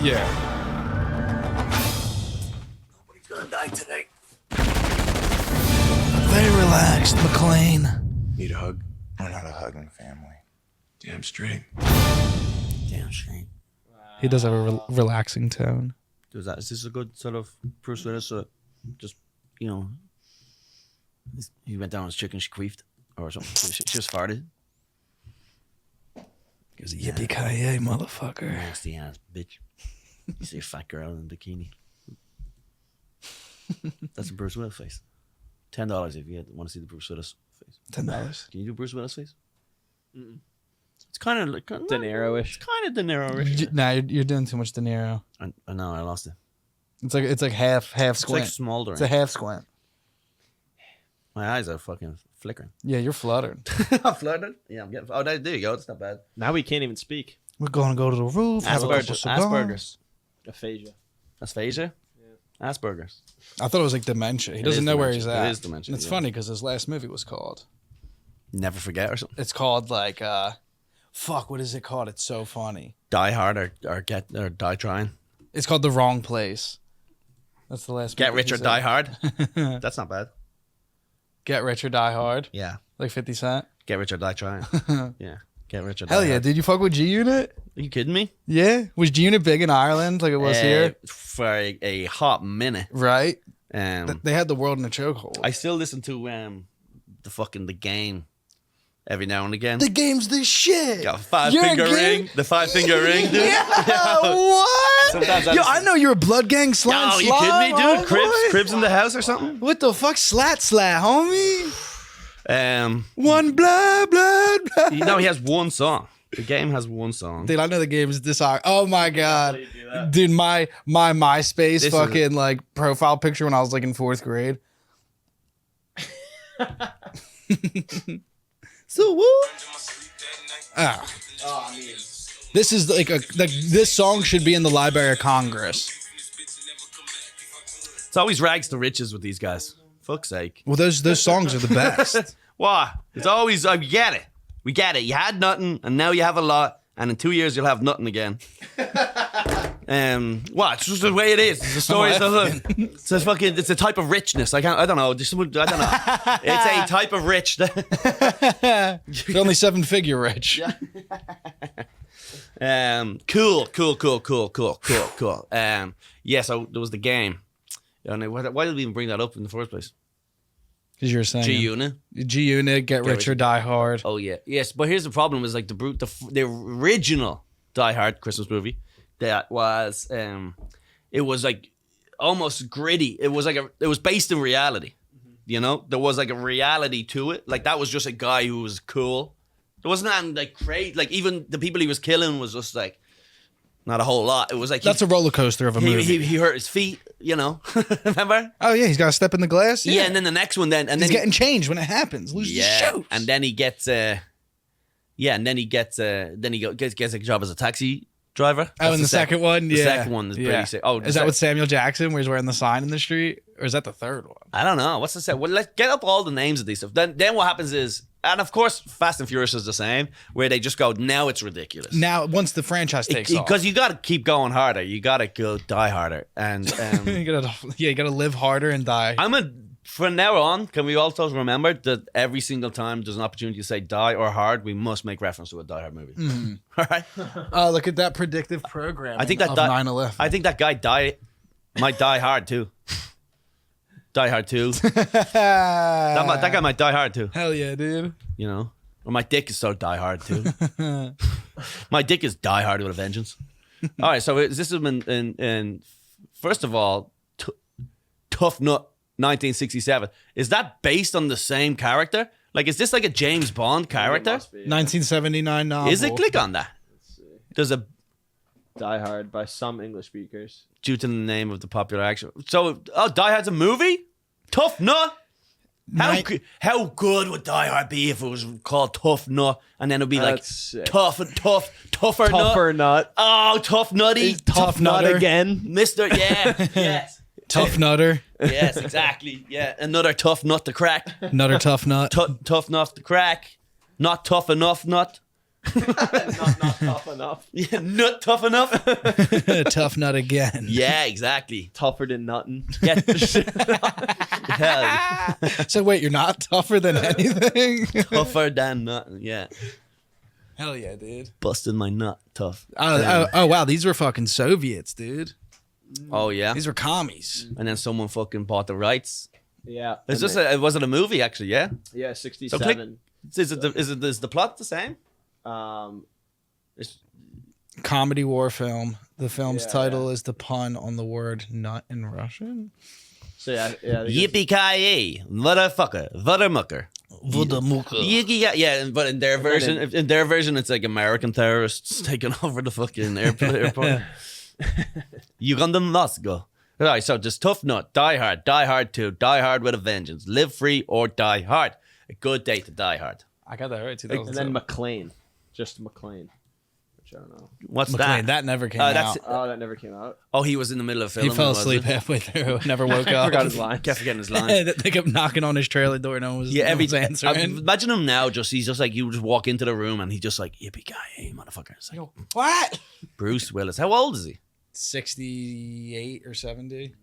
Yeah. Nobody's gonna die today. Very relaxed, McLean. Need a hug? We're not a hugging family. Damn straight. Damn shame. He does have a relaxing tone. Is this a good sort of Bruce Willis? Just, you know, he went down on his chicken, she queefed or something. She just farted. Gives a yippee-ki-yay, motherfucker. Nasty ass bitch. You see a fat girl in a bikini. That's a Bruce Willis face. $10 if you want to see the Bruce Willis face. $10. Can you do Bruce Willis face? Mm-mm. It's kind of like De Niro-ish. It's kind of De Niro-ish. Nah, you're doing too much De Niro. I know, I lost it. It's like half It's squint. like smoldering. It's a half squint. My eyes are fucking flickering. Yeah, you're fluttered. I'm flooded. Yeah, I'm getting. Oh, there you go. It's not bad. Now we can't even speak. We're gonna go to the roof. Have a couple cigars. Asperger's. Aphasia. Aphasia? Asperger's. I thought it was like dementia. He It doesn't is know where dementia. he's at. It is dementia, And it's yeah. funny because his last movie was called. Never forget or something. It's called like fuck. What is it called? It's so funny. Die hard or die trying. It's called The Wrong Place. That's the last. Get movie rich he or said. die hard. That's not bad. Get Rich or Die Hard. Yeah. Like 50 Cent. Get rich or die trying. Yeah. Get rich or die Hell yeah! hard. Did you fuck with G Unit? Are you kidding me? Yeah. Was G Unit big in Ireland like it was here? For a hot minute. Right. Um, They had the world in a chokehold. I still listen to the game every now and again. The game's the shit. Got a You're a 5-finger gang? ring. The 5-finger ring, dude. Yeah, what? Sometimes I Yo, listen- I know you're a blood gang slime. Oh, you kidding me, slime, dude? Cribs, homeboy. Cribs in the house or something? What the fuck? Slat, homie. One blood. You know, he has one song. The game has one song. Dude, I know the game is this. Oh my god, dude, my MySpace This is- fucking like profile picture when I was like in 4th grade. So what? This is like this song should be in the Library of Congress. It's always rags to riches with these guys. Fuck's sake. Well, those songs are the best. Why? It's always, we get it. We get it. You had nothing, and now you have a lot, and in 2 years you'll have nothing again. What? It's just the way it is. It's the story. It's a type of richness. I don't know. It's a type of rich. They're only 7-figure rich. Cool. Yeah, so there was the game. Why did we even bring that up in the first place? Because you're saying G-Unit. G-Unit, Get Rich or Die Hard. Oh yeah, yes. But here's the problem: is like the original Die Hard Christmas movie that was it was like almost gritty. It was based in reality. You know, there was like a reality to it. Like that was just a guy who was cool. There wasn't anything like crazy. Like even the people he was killing was just like not a whole lot. It was like That's a roller coaster of a movie. he hurt his feet. You know, remember? Oh yeah, he's got to step in the glass. Yeah, and then the next one, and he's then getting changed when it happens. Loses his shoes. and then he gets then he gets a job as a taxi driver. Oh, and the second one, The yeah. second one is pretty sick. Oh, is that with Samuel Jackson, where he's wearing the sign in the street, or is that the third one? I don't know. What's the second? Well, let's get up all the names of these stuff. Then what happens is, and of course, Fast and Furious is the same, where they just go, now it's ridiculous. Now, once the franchise takes off, Because you got to keep going harder. You got to go die harder. And you gotta live harder and die. from now on, can we also remember that every single time there's an opportunity to say die or hard, we must make reference to a Die Hard movie. All right? Look at that predictive program. I think that of Die- 9/11. I think that guy might die hard too. Die Hard 2. that guy might die hard too. Hell yeah, dude. You know? Or my dick is so die hard too. My dick is die hard with a vengeance. All right, so this is in first of all, Tough Nut 1967. Is that based on the same character? Like, is this like a James Bond character? 1979 novel. Is it? Click on that. There's a Die Hard by some English speakers. due to the name of the popular action. So, Die Hard's a movie? Tough Nut? How good would Die Hard be if it was called Tough Nut, and then it'd be like That's sick. tougher Tougher nut. Oh, Tough Nutty, Tough Nut Nutter. again. Mister. Yeah, yes, Tough Nutter. yes, exactly. Yeah, another tough nut to crack. Nutter Tough Nut. Tough enough to crack. Not tough enough nut. not tough enough. Yeah, nut tough enough. Tough Nut again. Yeah, exactly. Tougher than nuttin'. Yeah. Yeah, So wait, you're not tougher than anything? tougher than nut. Yeah, Hell yeah, dude. busting my nut tough. Oh, wow, these were fucking Soviets, dude. Oh yeah. These were commies. And then someone fucking bought the rights. Yeah. It's and just was it a movie actually? Yeah. yeah, So 67. is the plot the same? It's Comedy war film. The film's Yeah, title is the pun on the word nut in Russian. so yeah. I think Yippee ki motherfucker, mothermucker. Yeah, but in their version, it's like American terrorists taking over the fucking airport. Ugandan Moscow. All right, so just Tough Nut, Die Hard 2, Die Hard with a Vengeance, Live Free or Die Hard. A good day to Die Hard. I got that right. And then McLean. Just McLean. Which I don't know. What's McLean, that? that never came that's- out. Oh, that never came out. Oh, he was in the middle of He filming. fell was asleep it? halfway through. Never woke up. Forgot his line. Kept forgetting his line. They kept knocking on his trailer door. No one was, Yeah, no one was answering. imagine him now. He's just like, you just walk into the room and he just like, yippee ki yay, motherfucker. It's like, What? Bruce Willis. How old is he? 68 or 70.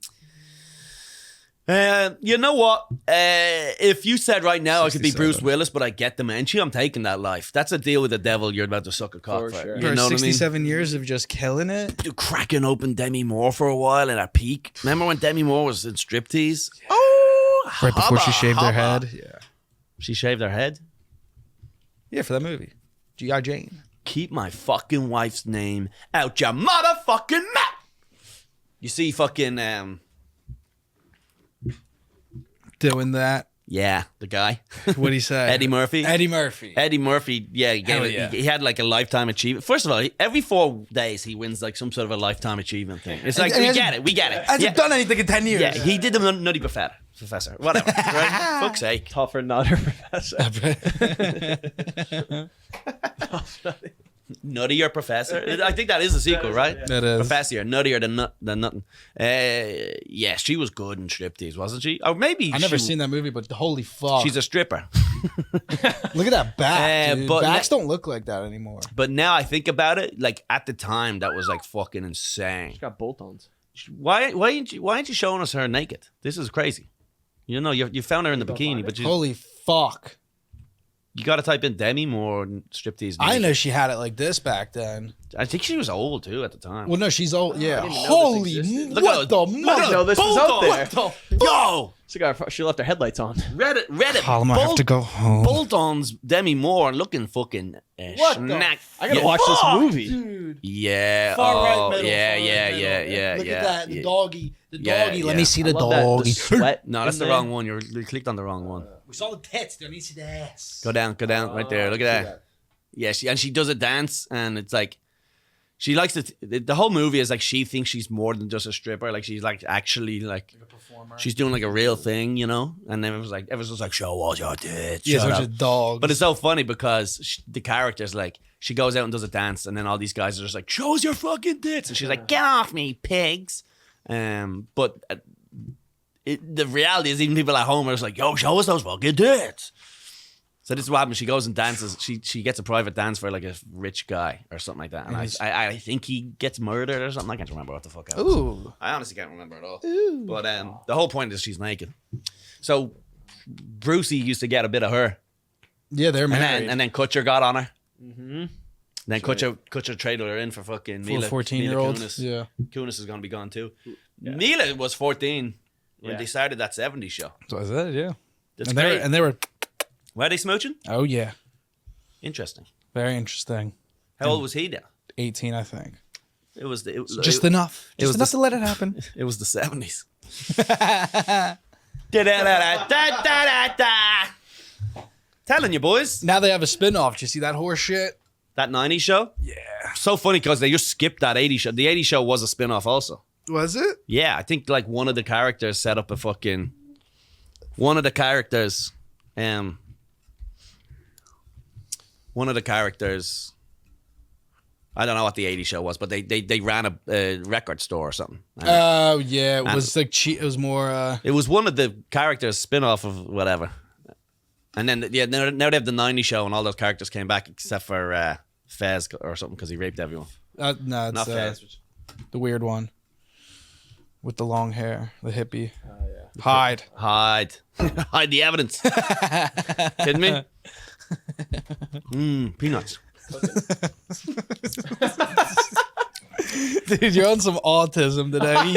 You know what? If you said right now I could be 67. Bruce Willis, but I get dementia, I'm taking that life. That's a deal with the devil. You're about to suck a cock For for. sure. You For know what I mean? 67 years of just killing it. Dude, cracking open Demi Moore for a while at her peak. Remember when Demi Moore was in striptease? Oh, Right before she hubba, shaved her hubba. head. Yeah. She shaved her head. Yeah, for that movie. G.I. Jane. Keep my fucking wife's name out your motherfucking mouth. You see, fucking Doing that. yeah, the guy What'd he say? Eddie Murphy. Eddie Murphy. Eddie Murphy, yeah, he, Hell yeah. he had like a lifetime achievement. First of all, every 4 days he wins like some sort of a lifetime achievement thing. It's like, And we get it. Hasn't Yeah, done anything in 10 years. yeah, he did the Nutty Professor. Whatever, right? Fuck's sake. Tougher nutter professor. Nuttier Professor. I think that is the sequel, right? That is. Professor, nuttier than nothing. Yeah, she was good in striptease, wasn't she? Or maybe I've never seen that movie, but holy fuck. She's a stripper. Look at that back, dude. but Backs don't look like that anymore. But now I think about it, like at the time, that was like fucking insane. She's got bolt-ons. Why ain't you showing us her naked? This is crazy. You know, you found her in the bikini, but Holy fuck. you got to type in Demi Moore striptease. I naked. know she had it like this back then. I think she was old too at the time. Well, no, she's old. Yeah. didn't even know Holy, this existed. Look at what the look at mother? know this was out bolt-ons. there. What the yo? She left her headlights on. Reddit. Colum, I have to go home. Bolt-ons Demi Moore looking fucking What the snack. I gotta yeah. watch this movie. Dude. Yeah. Far oh, right middle. yeah, far yeah, right middle. yeah. Look yeah, at that. The yeah. doggy. The Yeah, doggy. yeah. Let me see the I love that. The doggy. sweat. No, that's in the there. wrong one. You clicked on the wrong one. We saw the tits. Let me see the ass. Go down, right there. Look at that. Yeah, she does a dance, and it's like she likes it. The whole movie is like she thinks she's more than just a stripper. Like she's like actually like a performer. she's doing like a real thing, you know. And then everyone's like, show all your tits. Yeah, shut such up. a dog. But it's so funny because the character's like, she goes out and does a dance, and then all these guys are just like, show us your fucking tits. And she's like, get off me, pigs. But the reality is, even people at home are just like, yo, show us those fucking tits. So this is what happens. She goes and dances. She gets a private dance for like a rich guy or something like that. And I think he gets murdered or something. I can't remember what the fuck happens. Ooh. I honestly can't remember at all. But the whole point is she's naked. So Brucey used to get a bit of her. Yeah, they're married. And then Kutcher got on her. Mm-hmm. Then Kutcher traded her in for fucking Mila. 14-year-olds. Kunis. Yeah. Kunis is going to be gone too. Yeah. Mila was 14 when they started that 70s show. So I said, yeah. That's And great. they were. Why are they smooching? Oh yeah, Interesting. very interesting. How old was he now? 18, I think. It was Just enough. it was Just enough the- to let it happen. It was the 70s. Da-da-da-da-da-da-da. Telling you, boys. Now they have a spin-off. Did you see that horse shit? That 90s show? Yeah. So funny because they just skipped that 80s show. The 80s show was a spin-off also. Was it? Yeah, I think like one of the characters set up a fucking one of the characters, I don't know what the 80s show was, but they ran a record store or something. Oh yeah, it was like cheap. It was more. It was one of the characters spin-off of whatever. And then now they have the 90s show, and all those characters came back except for Fez or something because he raped everyone. No, it's Not Fez. the weird one with the long hair, the hippie. Oh yeah. Hide. Hide the evidence. Kidding me? Peanuts. Dude, you're on some autism today.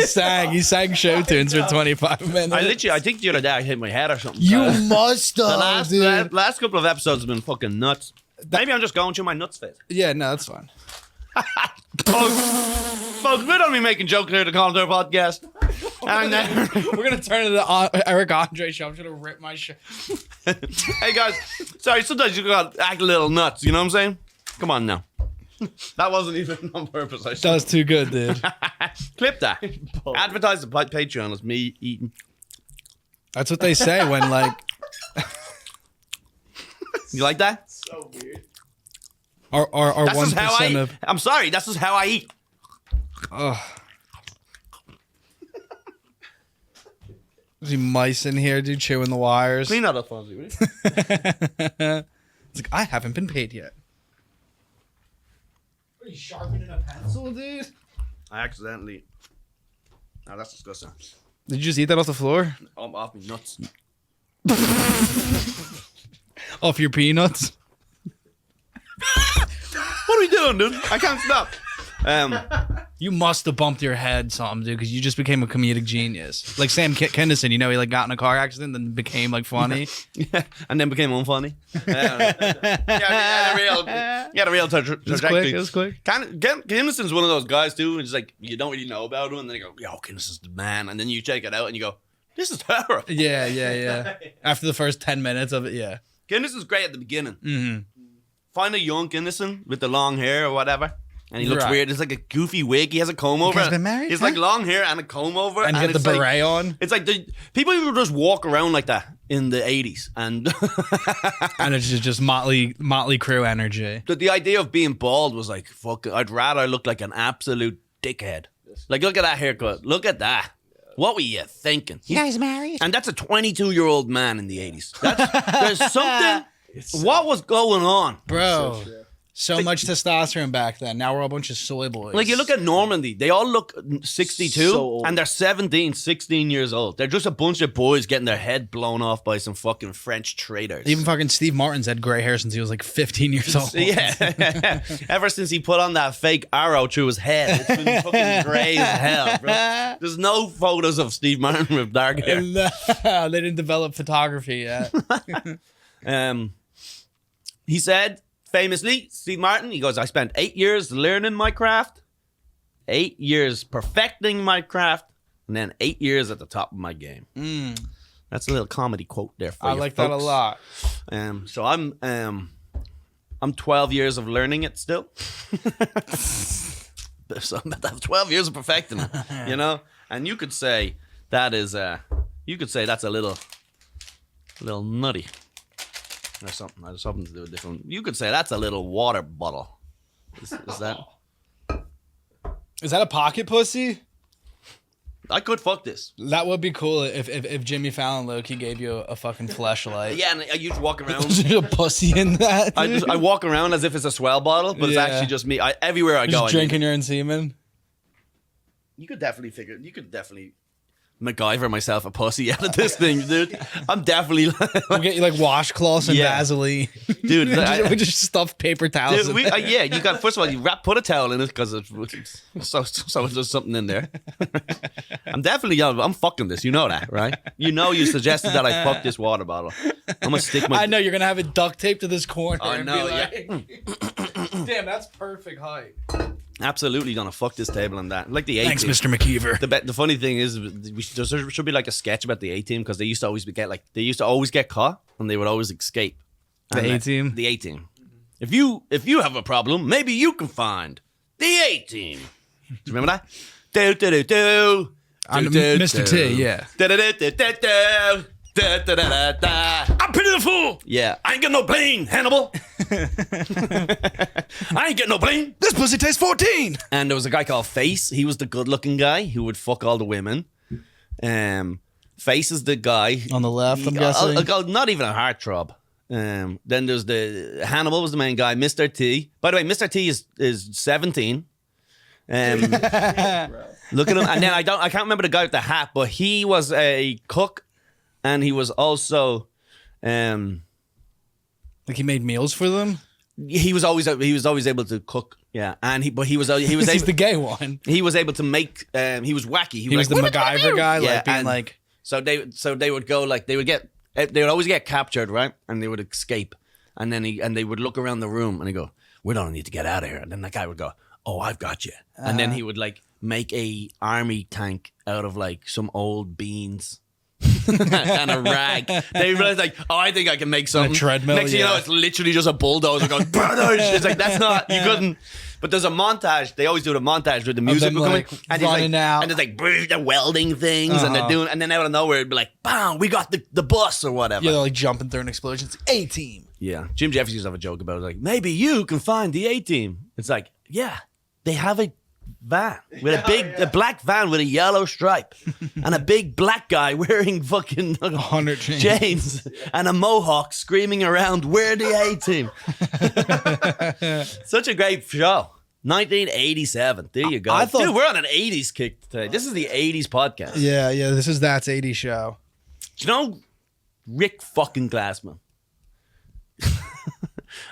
He sang show tunes for 25 minutes. I think the other day I hit my head or something. You must The have, dude. last couple of episodes have been fucking nuts. Maybe I'm just going through my nuts phase. Yeah, no, that's fine. Folks, we don't be making jokes here at the Colum Tyrrell podcast. And We're gonna turn it to the Eric Andre show. I'm just gonna rip my shit. hey guys, sorry, sometimes you gotta act a little nuts, you know what I'm saying? Come on now. That wasn't even on purpose. That was too good, dude. Clip that. Advertise the Patreon as me eating. That's what they say when like. You like that? So weird. Or That's just how 1% I. of. I'm sorry. That's just how I eat. Oh. There's mice in here, dude, chewing the wires. Clean that up, Fonzie, will you? It's like, I haven't been paid yet. Are you sharpening a pencil, dude? I accidentally. Oh, that's disgusting. Did you just eat that off the floor? I'm off me nuts. Off your peanuts? What are we doing, dude? I can't stop. You must have bumped your head something, dude, because you just became a comedic genius. Like Sam Kinison, you know, he like got in a car accident and then became like funny. Yeah, and then became unfunny. He had a real trajectory. It was quick. Kinnison's one of those guys too. It's like you don't really know about him, and then you go, "Yo, Kinnison's the man," and then you check it out and you go, "This is terrible." Yeah. After the first 10 minutes of it, yeah. Kinnison's great at the beginning. Mm-hmm. Find a young Kinnison with the long hair or whatever. And he looks Right. weird. It's like a goofy wig. He has a comb over. guys been married, He's huh? like long hair and a comb over. And you get the it's like- beret on. It's like people would just walk around like that in the 80s. And And it's just Motley Crue energy. the idea of being bald was like, fuck, I'd rather look like an absolute dickhead. Like, look at that haircut. Look at that. What were you thinking? You guys married? And that's a 22-year-old man in the 80s. There's something. What was going on? Bro. So much testosterone back then. Now we're all a bunch of soy boys. Like, you look at Normandy, they all look 62, So old. and they're 17, 16 years old. They're just a bunch of boys getting their head blown off by some fucking French traders. Even fucking Steve Martin's had gray hair since he was like 15 years old. Yeah. Ever since he put on that fake arrow through his head, it's been fucking grey as hell, bro. There's no photos of Steve Martin with dark hair. No, they didn't develop photography yet. He said, famously, Steve Martin, he goes, I spent 8 years learning my craft, 8 years perfecting my craft, and then 8 years at the top of my game. That's a little comedy quote there for I you like that a folks. lot. So I'm 12 years of learning it still. So I'm about to have 12 years of perfecting it, you know? And you could say that is, you could say that's a little nutty. Or something. There's something to do with different. You could say that's a little water bottle. Is that? Is that a pocket pussy? I could fuck this. That would be cool if Jimmy Fallon low-key gave you a fucking fleshlight. Yeah, and I used to walk around. There's a pussy in that. I walk around as if it's a swell bottle, but it's Yeah. actually just me. Everywhere I go, Just I drinking your own semen. You could definitely MacGyver myself a pussy out of this thing, dude. I'm definitely, We'll get you like washcloths and Yeah. Vaseline. dude. We just stuff paper towels. Dude, in yeah, you got. First of all, you put a towel in it because so there's something in there. I'm fucking this. You know that, right? You know, you suggested that I fuck this water bottle. I'm gonna stick my. I know you're gonna have it duct taped to this corner. I and know, be like, damn, that's perfect height. Absolutely gonna fuck this table and that. Like the A Thanks, team. Mr. McKeever. The funny thing is, there should be like a sketch about the A team because they used to always get caught and they would always escape. The And A-team? The A team. If you have a problem, maybe you can find the A team. Do you remember that? Do do do do. I'm Mr. T, yeah. Do do do do do. Da, da, da, da, da. I'm Pity the Fool. Yeah. I ain't got no plane, Hannibal. I ain't getting no plane. This pussy tastes 14. And there was a guy called Face. He was the good-looking guy who would fuck all the women. Face is the guy On the left, I'm guessing. Not even a heartthrob. Then there's the Hannibal was the main guy. Mr. T. By the way, Mr. T is 17. Look at him. And then I can't remember the guy with the hat, but he was a cook, and he was also Like he made meals for them? he was always able to cook. Yeah, and he was He's able, the gay one. he was able to make. He was wacky. He was the MacGyver guy, Yeah, like being and like, So they would go like they would always get captured, right? And they would escape, and then they would look around the room and they go, "We don't need to get out of here." And then that guy would go, "Oh, I've got you," and then he would like make a army tank out of like some old beans. And a rag. They realized like, oh, I think I can make something. A treadmill, Next thing you know, it's literally just a bulldozer going, it's like, that's not, you couldn't. But there's a montage. They always do the montage with the music them, coming, like, and he's running like, out. and there's like, they're welding things, and they're doing, and then out of nowhere, it'd be like, bam, we got the bus or whatever. yeah, they're like jumping through an explosion. It's A-team. Yeah. Jim Jeffries used to have a joke about it, like, maybe you can find the A-team. It's like, yeah, they have a van with a black van with a yellow stripe and a big black guy wearing fucking 100 chains and a mohawk screaming around, we're the A-team. Such a great show. 1987. There you go. I thought- Dude, we're on an 80s kick today. This is the 80s podcast. Yeah, this is That's 80 show. Do you know Rick fucking Glassman?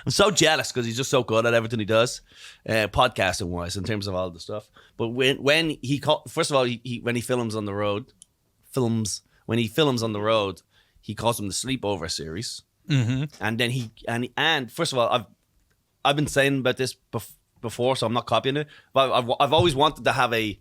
I'm so jealous because he's just so good at everything he does, podcasting wise, in terms of all the stuff. But when he first of all, when he films on the road, he calls them the Sleepover series. Mm-hmm. And then and first of all, I've been saying about this before, so I'm not copying it. But I've always wanted to have a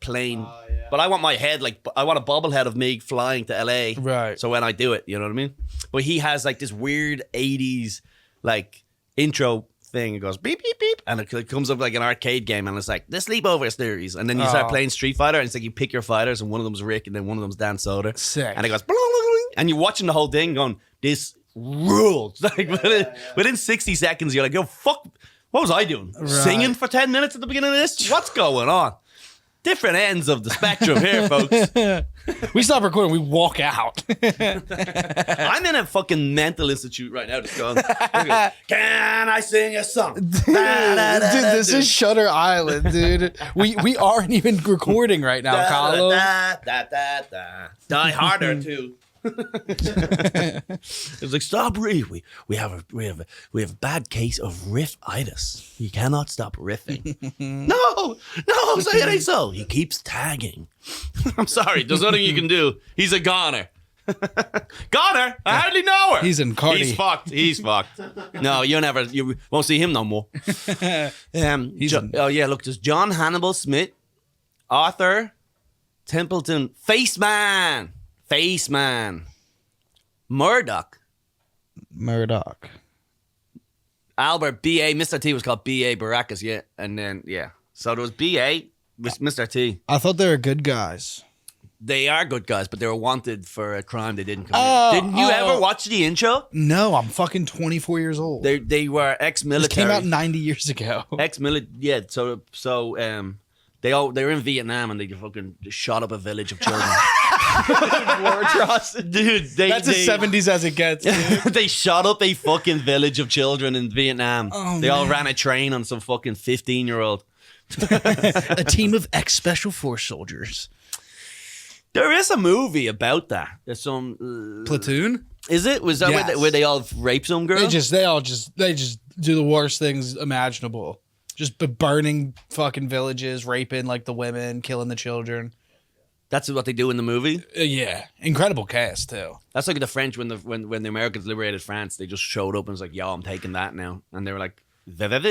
plane. But I want my head, I want a bobblehead of me flying to LA. Right. So when I do it, you know what I mean? But he has like this weird 80s like intro thing. It goes beep, beep, beep. And it comes up like an arcade game. And it's like the Sleepover series. And then you start playing Street Fighter. And it's like you pick your fighters. And one of them's Rick. And then one of them's Dan Soder. Sick. And it goes bling, bling, bling, and you're watching the whole thing going, this rules. Like within 60 seconds, you're like, yo, fuck. What was I doing? Right. Singing for 10 minutes at the beginning of this? What's going on? Different ends of the spectrum here, folks. We stop recording, we walk out. I'm in a fucking mental institute right now just going, can I sing a song? Dude, this is Shutter Island, dude. We aren't even recording right now, Colum. Die harder, too. It's like, stop riff. We have a bad case of riff-itis. He cannot stop riffing. No, say it ain't so. He keeps tagging. I'm sorry, there's nothing you can do. He's a goner. Goner? I hardly know her. He's in Cardi. He's fucked. No, you won't see him no more. Look, there's John Hannibal Smith, Arthur Templeton, Faceman, Murdoch, Albert B.A. Mr. T was called B.A. Baracus, yeah. And then, yeah. So there was B.A. with Mr. T. I thought they were good guys. They are good guys, but they were wanted for a crime they didn't commit. Didn't you ever watch the intro? No, I'm fucking 24 years old. They were This ex-military. came out 90 years ago. Ex-military, yeah. So they were in Vietnam and they fucking shot up a village of children. War atrocity. Dude, That's as 70s as it gets, dude. they shot up a fucking village of children in Vietnam. Oh, they all ran a train on some fucking 15-year-old. A team of ex-special force soldiers. There is a movie about that. There's some Platoon? Is it? Was that Yes. where they all rape some girl? They just do the worst things imaginable. Just burning fucking villages, raping like the women, killing the children. That's what they do in the movie. Yeah, incredible cast too. That's like the French when the Americans liberated France. They just showed up and was like, "Yo, I'm taking that now," and they were like, and then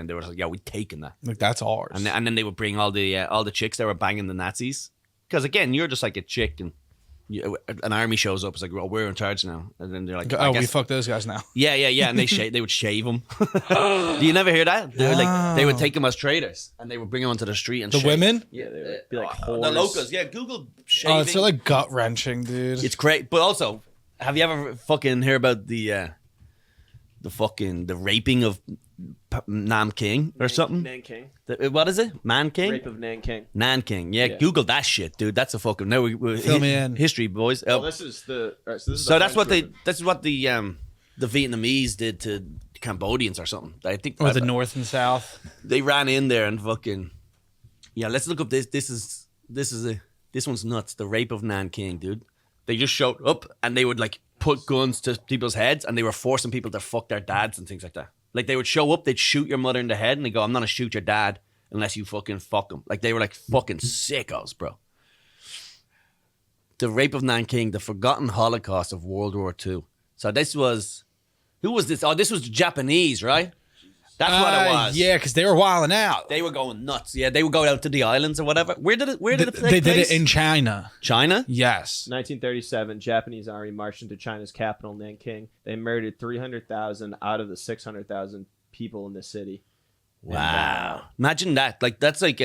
they were like, "Yeah, we taking that." Like that's ours. And then they would bring all the chicks that were banging the Nazis. Because again, you're just like a chick, and an army shows up. It's like, well, we're in charge now, and then they're like, Oh, we fuck those guys now. yeah, and they would shave them. Do you never hear that? They would they would take them as traitors, and they would bring them onto the street and The shave. women? Yeah, they would be like The whores. locals, yeah. Google shaving. Oh, it's so like gut wrenching, dude. It's great, but also, have you ever fucking heard about the raping of Nanking or something? Nanking. What is it? Manking? Rape of Nanking. Nanking. Yeah, Yeah. Google that shit, dude. That's a fucking Fill me in. history, boys. Well, this is the. All right, so this is So the that's what French the Vietnamese did to Cambodians or something. I think Or the North and South. they ran in there and fucking let's look up this. This one's nuts. The rape of Nanking, dude. They just showed up and they would like put guns to people's heads and they were forcing people to fuck their dads and things like that. Like they would show up, they'd shoot your mother in the head and they go, I'm not gonna shoot your dad unless you fucking fuck him. Like they were like fucking sickos, bro. The rape of Nanking, the forgotten Holocaust of World War II. So this was, who was this? Oh, this was the Japanese, right? That's what it was. Yeah, because they were wilding out. They were going nuts. Yeah, they would go out to the islands or whatever. Where did it take They did place? it in China. China? Yes. 1937, Japanese army marched into China's capital, Nanking. They murdered 300,000 out of the 600,000 people in the city. Wow. Imagine that. Like, that's like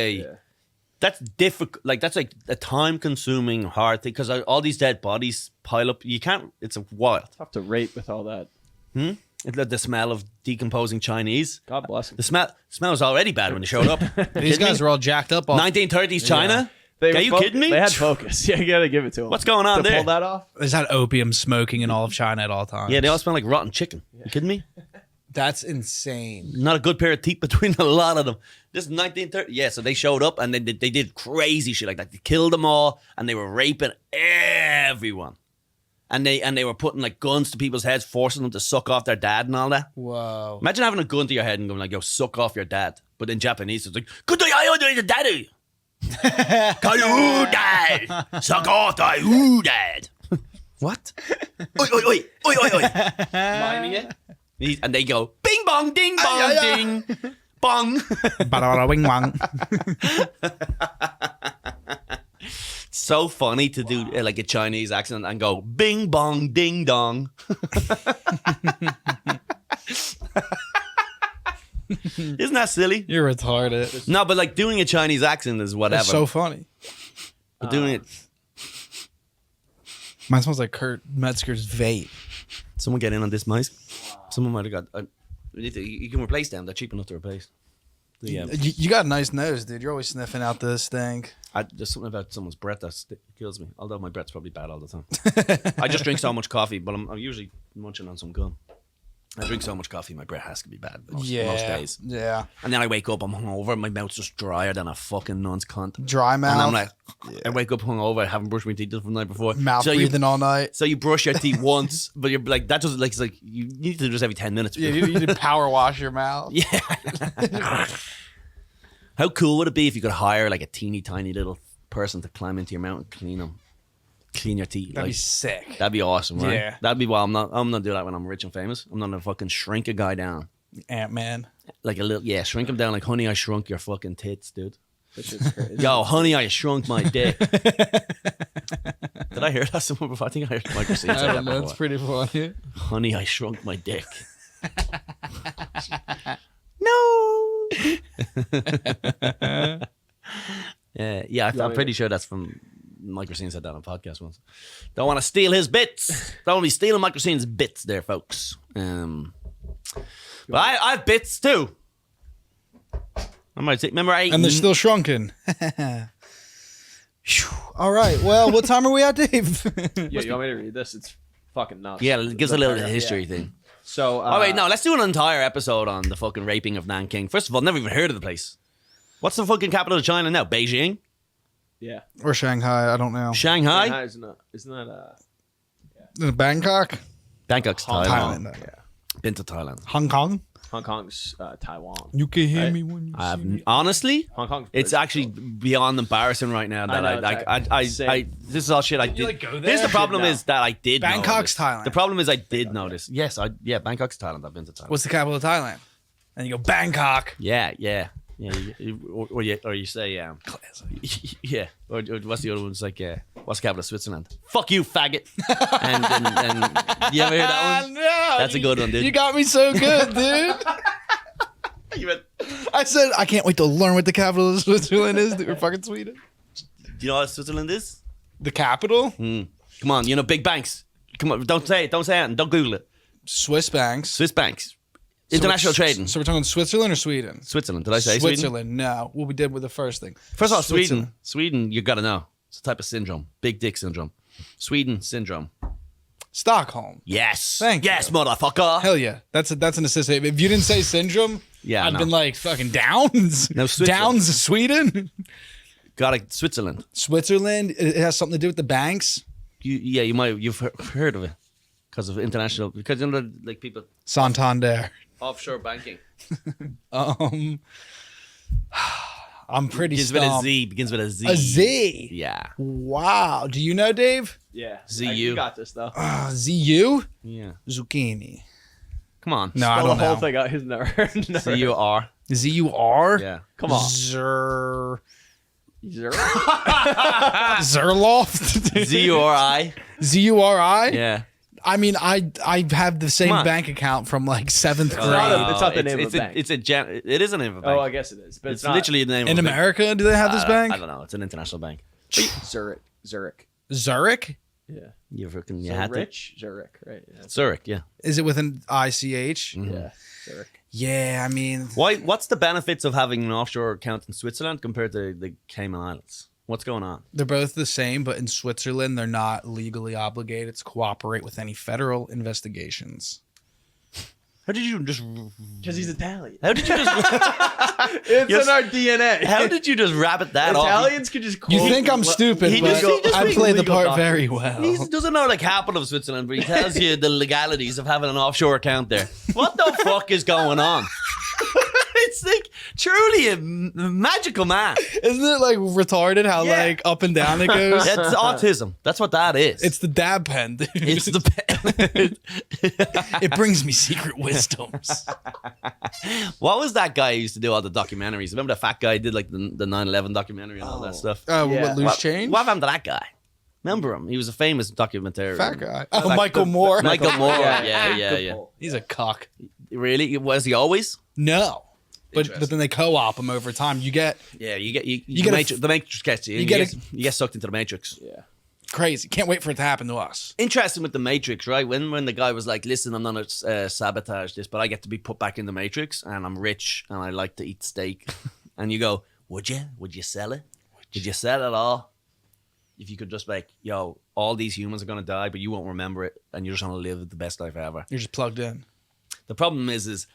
that's difficult. Like, that's like a time consuming, hard thing because all these dead bodies pile up. You can't, it's a wild. Tough to rape with all that. The smell of decomposing Chinese. God bless them. The smell was already bad when they showed up. These guys were all jacked up. 1930s China? Are you kidding me? They had focus. Yeah, you gotta give it to them. What's going on to there? pull that off? There's had opium smoking in all of China at all times. Yeah, they all smell like rotten chicken. You kidding me? That's insane. Not a good pair of teeth between a lot of them. This is 1930. Yeah, so they showed up and they did crazy shit like that. They killed them all and they were raping everyone. And they were putting like guns to people's heads, forcing them to suck off their dad and all that. Whoa. Imagine having a gun to your head and going like, "Yo, suck off your dad." But in Japanese, it's like, "Good day, I your daddy." Dad, suck off thy dad. What? Oi, oi, oi, oi, oi, oi. Miming it. And they go, "Bing bong, ding bong, ding bong." Bada wing wang. So funny to do like a Chinese accent and go bing bong ding dong. Isn't that silly? You're retarded. No, but like doing a Chinese accent is whatever. That's so funny. But doing it, Mine smells like Kurt Metzger's vape. someone get in on this, mice. Someone might have got. You can replace them. They're cheap enough to replace. Yeah, You got a nice nose, dude. You're always sniffing out this thing. there's something about someone's breath that kills me. Although my breath's probably bad all the time. I just drink so much coffee, but I'm usually munching on some gum. I drink so much coffee, my breath has to be bad most days. Yeah. And then I wake up, I'm hungover, my mouth's just drier than a fucking nun's cunt. Dry mouth. And I'm like, I wake up hungover, I haven't brushed my teeth from the night before. Mouth so breathing all night. So you brush your teeth once, but you're like, that doesn't like, it's like, you need to do this every 10 minutes. Yeah, you need to power wash your mouth. Yeah. How cool would it be if you could hire like a teeny tiny little person to climb into your mouth and clean your teeth? That'd be like, sick. that'd be awesome, right? Yeah. That'd be why I'm not do that when I'm rich and famous. I'm not gonna fucking shrink a guy down. Ant-Man. Like a little, shrink him down like Honey, I Shrunk Your fucking tits, dude. That shit's crazy. Yo, Honey, I Shrunk My Dick. Did I hear that somewhere before? I think I heard Michael say that before. That's pretty funny. Honey, I Shrunk My Dick. No. I'm pretty sure that's from Mike Racine said that on a podcast once. Don't want to steal his bits. Don't be stealing Mike Racine's bits there, folks. But I have bits too. I might say, remember I And they're still shrunken. Phew. All right. Well, what time are we at, Dave? Yeah, you want me to read this? It's fucking nuts. Yeah, it gives a little paragraph, history yeah. thing. So, Oh wait, no, let's do an entire episode on the fucking raping of Nanking. First of all, never even heard of the place. What's the fucking capital of China now? Beijing? Yeah. Or Shanghai. I don't know. Shanghai? Shanghai isn't that Bangkok? Bangkok's Thailand. Thailand. Been to Thailand. Hong Kong? Hong Kong's Taiwan? You can hear Right. me when you see me. Honestly, Hong Kong's it's pretty actually cool. beyond embarrassing right now that I know, I same. this is all shit I did. you, like, go Here's there? the problem No. is that I did know Bangkok's this. Thailand. The problem is I did know this. Yes, Bangkok's Thailand. I've been to Thailand. What's the capital of Thailand? And you go, Bangkok. Yeah. Or you say yeah, or what's the other one? It's like What's the capital of Switzerland? Fuck you, faggot. and you ever hear that one? No, That's a good one, dude. You got me so good, dude. I said I can't wait to learn what the capital of Switzerland is. We're fucking Sweden. Do you know what Switzerland is? The capital? Come on, you know, big banks. Come on, don't say it. Don't say it. And don't Google it. Swiss banks. Swiss banks. International trading. So we're talking Switzerland or Sweden? Switzerland. Did I say Sweden? Switzerland? No. What we did with the first thing. First of all, Sweden. Switzerland. Sweden, you got to know. It's a type of syndrome. Big dick syndrome. Sweden syndrome. Stockholm. Yes. Thank yes, you. motherfucker. Hell yeah. That's an assistant. If you didn't say syndrome, Yeah, I'd no. been like fucking Downs. No, Switzerland. Downs, Sweden. Got it. Switzerland. Switzerland. It has something to do with the banks. You've heard of it because of international, because you know, like people Santander. offshore banking. I'm pretty Begins with a stumped. Z. Begins with a Z. A Z. Yeah. Wow. Do you know, Dave? Yeah. ZU. You got this though. ZU? Yeah. Zucchini. Come on. No, I Spell don't the whole know. thing out. He's never heard. ZUR. ZUR? Yeah. Come on. Zerloft? ZURI. ZURI? Yeah. I mean, I have the same Come on. bank account from like 7th grade. It's not the name of a bank. It is a name of a bank. Oh, I guess it is. But it's not literally the name In of a bank. America, do they have this bank? I don't know. It's an international bank. Zurich. Zurich? Yeah. You freaking you So had to. rich Zurich, right? Yeah. Zurich, yeah. Is it with an ICH? Yeah. Zurich. Yeah, I mean, What's the benefits of having an offshore account in Switzerland compared to the Cayman Islands? What's going on? they're both the same, but in Switzerland, they're not legally obligated to cooperate with any federal investigations. How did you just? Because he's Italian. How did you just? It's Yes. in our DNA. How did you just rabbit that off? Italians could just You quote- think I'm stupid, he but just I makes play the legal part documents. very well. He doesn't know the capital of Switzerland, but he tells you the legalities of having an offshore account there. What the fuck is going on? It's like truly a magical man. Isn't it like retarded how Yeah. like up and down it goes? That's autism. That's what that is. It's the dab pen, dude. It's the. It brings me secret wisdoms. What was that guy who used to do all the documentaries? Remember the fat guy who did like the 9/11 documentary and all that stuff? Yeah. What, loose What- change? What happened to that guy? Remember him? He was a famous documentarian. Fat guy. Oh, Michael Moore. Michael Moore. Yeah, Yeah. good pull. He's a cuck. Really? Was he always? No. But Interesting. then they co-op him over time. You get Yeah. You get get a the Matrix gets you. you You, get you get sucked into the Matrix. Yeah. crazy. Can't wait for it to happen to us. Interesting with the Matrix, right? When the guy was like, "Listen, I'm not sabotage this, but I get to be put back in the Matrix, and I'm rich, and I like to eat steak," and you go, "Would you? Would you sell it? Would you sell it all? If you could just like, yo, all these humans are gonna die, but you won't remember it, and you're just gonna live the best life ever." You're just plugged in. The problem is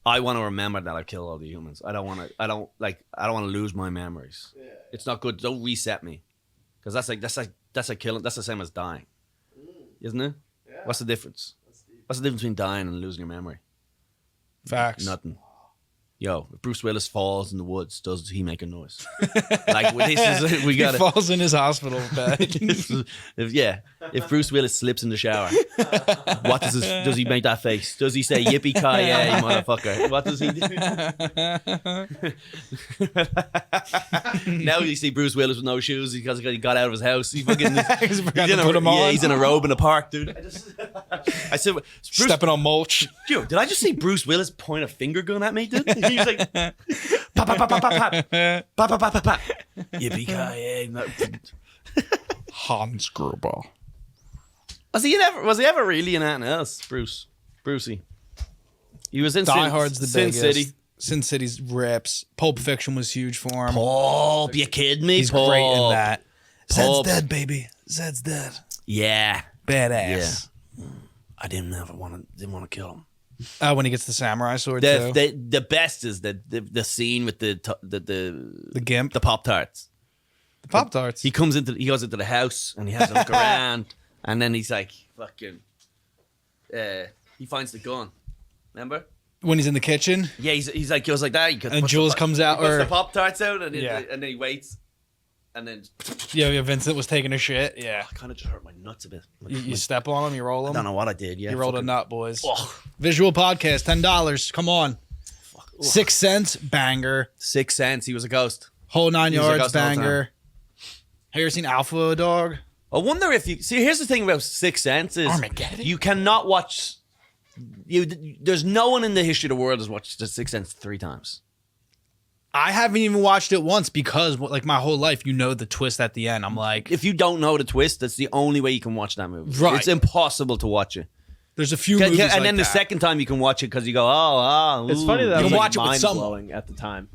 I want to remember that I killed all the humans. I don't want to lose my memories. Yeah. It's not good. Don't reset me, because that's like killing. That's the same as dying, isn't it? Yeah. What's the difference? What's the difference between dying and losing your memory? Facts. Nothing. Yo, if Bruce Willis falls in the woods, does he make a noise? Like this is we got He falls in his hospital bed. if Bruce Willis slips in the shower, what does he make that face? Does he say yippee ki yay, motherfucker? What does he do? Now you see Bruce Willis with no shoes because he got out of his house. He fucking He's forgot to put 'em on. Yeah, he's in a robe in the park, dude. I said, Bruce, Stepping on mulch. dude, did I just see Bruce Willis point a finger gun at me, dude? He was like, pop, pop, pop, pop, pop, pop, pop, pop, pop, pop. Yippee-ki-yay. Hans Gruber. Was he ever really in anything else, Brucey? He was in Die Hard's the Sin biggest. City. Sin City's rips. Pulp Fiction was huge for him. Pulp, you kidding me? He's Pulp. great in that. Pulp. Zed's dead, baby. Zed's dead. Yeah. Badass. I didn't want to kill him. When he gets the samurai sword too. The best is the scene with the Gimp. the Pop-Tarts. The Pop-Tarts. He goes into the house and he has a look around, and then he's like fucking he finds the gun. Remember? When he's in the kitchen. Yeah, he goes like that. And Jules comes out, He puts or- the Pop-Tarts out, and Yeah. then he waits, and then Yeah, Vincent was taking a shit. Yeah. I kind of just hurt my nuts a bit. You step on him, you roll I him. don't know what I did. Yeah, You rolled a fucking- nut, boys. Oh. Visual podcast, $10. Come on. 6 cents, banger. 6 cents. He was a ghost. Whole 9 He was a yards, ghost the whole banger. Have you ever seen Alpha Dog? I wonder if you see. Here's the thing about Sixth Sense is Armageddon? you cannot watch. There's no one in the history of the world has watched the Sixth Sense 3 times. I haven't even watched it once because, like, my whole life, you know the twist at the end. I'm like, If you don't know the twist, that's the only way you can watch that movie. Right. It's impossible to watch it. there's a few movies And like then the that. second time you can watch it because you go, oh, It's funny that You was can like watch it with mind someone. blowing at the time.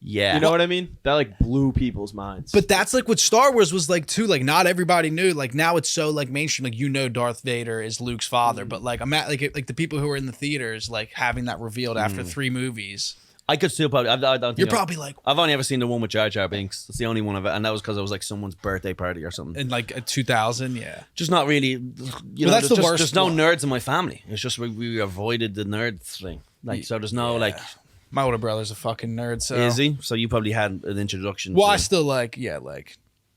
yeah. You know what I mean? That like blew people's minds. But that's like what Star Wars was like too. Like not everybody knew. Like now it's so like mainstream. Like you know Darth Vader is Luke's father, but like I'm at like the people who were in the theaters like having that revealed after 3 movies. I could still probably. I don't think You're probably like I've only ever seen the one with Jar Jar Binks. That's the only one of it, and that was because it was like someone's birthday party or something. in like 2000. Yeah. Just not really. You know, that's the worst There's no one. nerds in my family. It's just we avoided the nerd thing. Like so, there's no like. My older brother's a fucking nerd. So Is he? So you probably had an introduction. Well, to I still like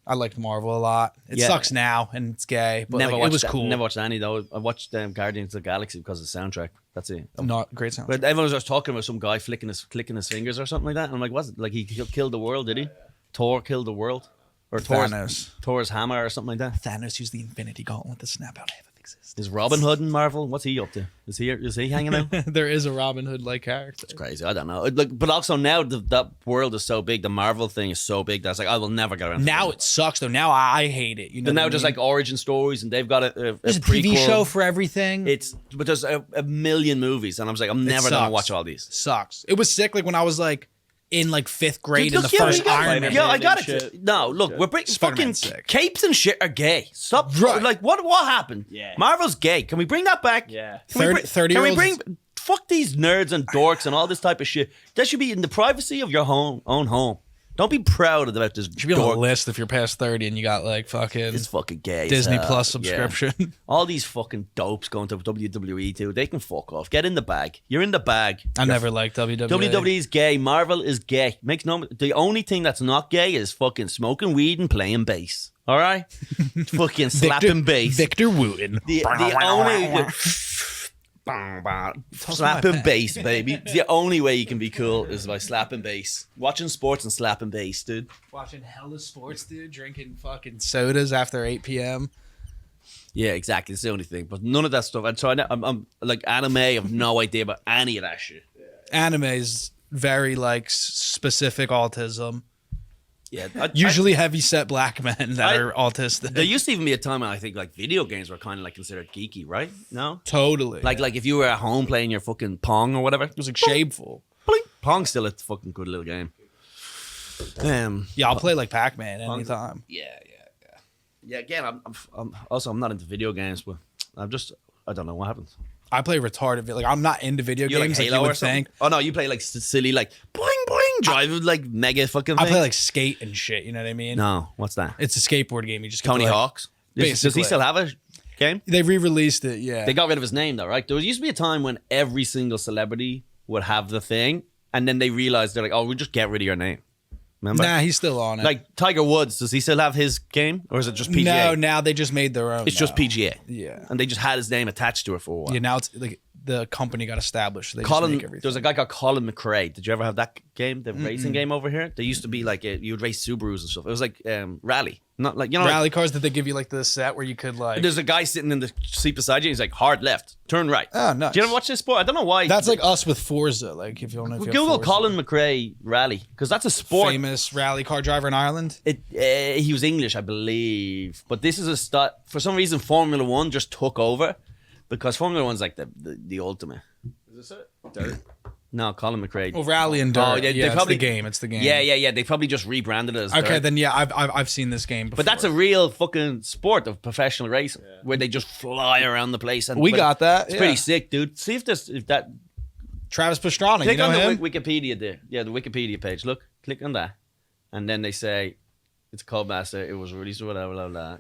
I liked Marvel a lot. It Yeah. sucks now and it's gay, but never like, watched it was that- cool. Never watched any though. I watched Guardians of the Galaxy because of the soundtrack. That's it. Not great sound. But everyone was just talking about some guy clicking his fingers or something like that. And I'm like, what's it? Like he killed the world, did he? Thor killed the world, or Thanos. Thor's hammer or something like that. Thanos used the Infinity Gauntlet to snap out half of existence. Is Robin Hood in Marvel? What's he up to? Is he hanging out? There is a Robin Hood like character. Crazy. I don't know. Like, but also now that world is so big. The Marvel thing is so big that's like I will never get around. Now it sucks though. Now I hate it. You know. They're what now I just mean? like origin stories, and they've got There's a prequel. TV show for everything. But there's a million movies, and I was like, I'm never gonna sucks. watch all these. Sucks. It was sick. Like when I was like in like 5th grade Dude, in look, the yeah, first we got- Iron Man. Yeah, I Man got and it. shit. No, look, we're fucking Spider-Man's sick. capes and shit are gay. Stop. Right. Like what happened? Yeah. Marvel's gay. Can we bring that back? Yeah. Can we 30 Can we year-olds- bring? Fuck these nerds and dorks and all this type of shit. That should be in the privacy of your own home. Don't be proud about this. Should be on a dork. list if you're past 30 and you got like fucking It's fucking gay. as Disney hell. Plus Yeah. subscription. All these fucking dopes going to WWE too. They can fuck off. Get in the bag. You're in the bag. I never liked WWE. WWE is gay. Marvel is gay. Makes no. The only thing that's not gay is fucking smoking weed and playing bass. All right, fucking slapping bass. Victor Wooten. The only slapping bass, baby. It's the only way you can be cool is by slapping bass, watching sports and slapping bass, dude. Watching hella sports, dude. Drinking fucking sodas after 8 p.m. Yeah, exactly. It's the only thing. But none of that stuff. And so I'm like anime. I have no idea about any of that shit. Anime is very like specific autism. Yeah, Usually heavy set black men that I- are autistic. there used to even be a time when I think like video games were kind of like considered geeky, right? No, Totally. like if you were at home playing your fucking Pong or whatever, it was like shameful. Pong's still a fucking good little game. Yeah, I'll play like Pac-Man anytime. Yeah. Again, I'm not into video games, but I don't know what happens. I play retarded. Like I'm not into video You like games like Halo you or would something? think. Oh no, you play like silly like boing boing drive with like mega fucking. I play things? like skate and shit. You know what I mean? No, what's that? It's a skateboard game. You just get Tony to, like, Hawk's. Does he basically. still have a game? They re-released it. Yeah. They got rid of his name though, right? There used to be a time when every single celebrity would have the thing, and then they realized they're like, oh, we'll just get rid of your name. Remember? Nah, he's still on it. Like Tiger Woods, does he still have his game, or is it just PGA? No, now they just made their own. it's just now. PGA. Yeah. And they just had his name attached to it for a while. Yeah, now it's like the company got established. So they just Colin, make everything. there's a guy called Colin McRae. Did you ever have that game, the racing game over here? They used to be like you would race Subarus and stuff. It was like rally, not like rally cars that they give you like the set where you could like. There's a guy sitting in the seat beside you. He's like hard left, turn right. Oh, nice. Do you ever watch this sport? I don't know why. That's like us with Forza. Like if you don't know if you have Google Forza. Colin McRae rally because that's a sport. famous rally car driver in Ireland. He was English, I believe, but this is a start. For some reason, Formula One just took over because Formula One's like the ultimate. Is this it? Dirt. No, Colin McRae. Well, rally and dirt. Oh, they yeah, probably- it's the game. It's the game. Yeah. They probably just rebranded it as Okay, dirt. then yeah, I've seen this game before. But that's a real fucking sport of professional racing where they just fly around the place. And we but got that. It's yeah. pretty sick, dude. See if that. Travis Pastrana. Click You know on him? the Wikipedia there. Yeah, the Wikipedia page. Look, click on that, and then they say it's Codemaster. It was released or whatever, blah blah.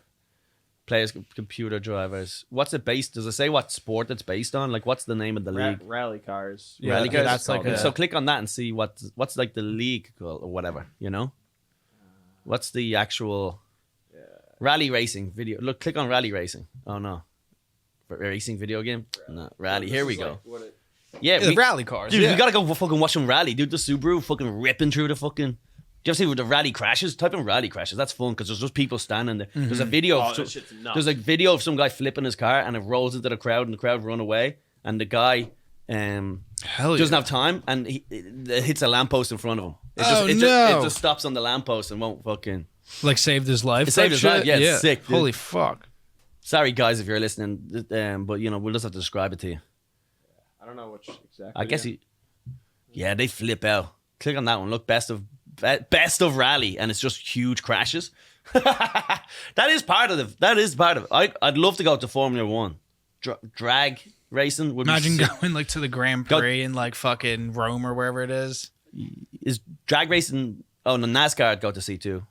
Players, computer drivers. What's it based? Does it say what sport it's based on? Like, what's the name of the league? Rally cars. Yeah, Rally cars? that's like a- So click on that and see what's like the league called or whatever. You know, what's the actual rally racing video? Look, click on rally racing. Oh no, racing video game. No, rally. Here we go. Yeah, Yeah, the rally cars. Dude, yeah. we gotta go fucking watch them rally, dude. The Subaru fucking ripping through the fucking. you ever see with the rally crashes? Type in rally crashes. That's fun because there's just people standing there. There's a video of that shit's nuts. there's a video of some guy flipping his car and it rolls into the crowd and the crowd run away and the guy doesn't have time and it hits a lamppost in front of him. It just stops on the lamppost and won't fucking Like saved his life. It saved his life. Yeah, it's sick, dude. Holy fuck. Sorry guys if you're listening, but we'll just have to describe it to you. I don't know which exactly. I guess they flip out. Click on that one. Look, best of rally, and it's just huge crashes. That is part of it. I'd love to go to Formula One. Drag racing would Imagine be sick. going like to the Grand Prix in like fucking Rome or wherever it is. Is drag racing? Oh, no, NASCAR I'd go to see too.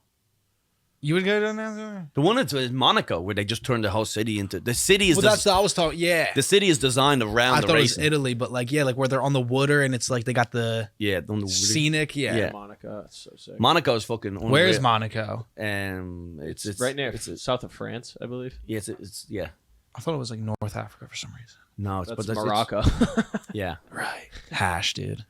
You would go to NASCAR? The one in Monaco where they just turned the whole city into the city is. Well, that's I was talking. Yeah, the city is designed around I the thought racing. it was Italy, but like like where they're on the water and it's like they got the on the scenic. Yeah. Monaco. That's so sick. Monaco's fucking. Unreal. Where is Monaco? It's right near south of France, I believe. Yeah, it's yeah. I thought it was like North Africa for some reason. No, That's Morocco. Yeah, Right. Hash, dude.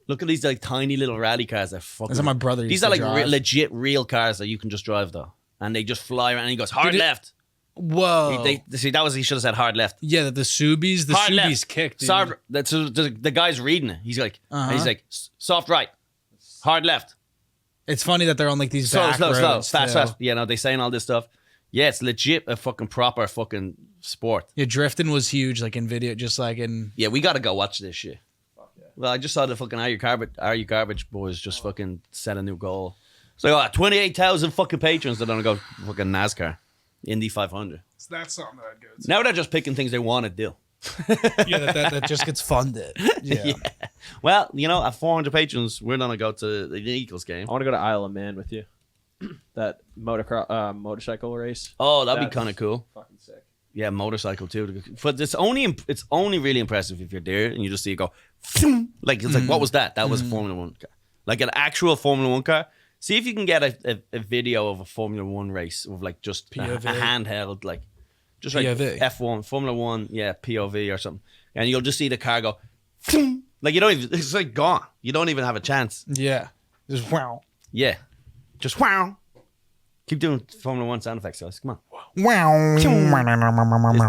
Look at these like tiny little rally cars. That fucking. That's how my brother used These to are like drive. legit real cars that you can just drive though, and they just fly around. And he goes hard left. Whoa. See, that was he should have said hard left. Yeah, the Subies. The Hard Subies left. kick, dude. The guy's reading it. He's like, soft right, hard left, It's funny that they're on like these slow, back slow, roads. fast, too. fast. You know, they saying all this stuff. Yeah, it's legit a fucking proper fucking sport. Yeah, drifting was huge, like in video, just like in. Yeah, we got to go watch this shit. Well, I just saw the fucking Are You Garbage boys just fucking set a new goal. It's like, 28,000 fucking patrons that don't go fucking NASCAR, Indy 500. So that's something that I'd go to. Now they're just picking things they want to do. Yeah, that just gets funded. Yeah. Well, at 400 patrons, we're gonna go to the Eagles game. I want to go to Isle of Man with you. That motorcycle race. Oh, that'd be That's kind of cool. Fucking sick. Yeah, motorcycle too. But it's only really impressive if you're there and you just see it go, like it's like what was that? That was a Formula One car, like an actual Formula One car. See if you can get a video of a Formula One race with like just a handheld, like just like POV. F1, Formula One, yeah, POV or something, and you'll just see the car go, like you don't even. It's like gone. You don't even have a chance. Yeah. Just wow. Yeah, just wow. Keep doing Formula One sound effects, guys. Come on. Wow.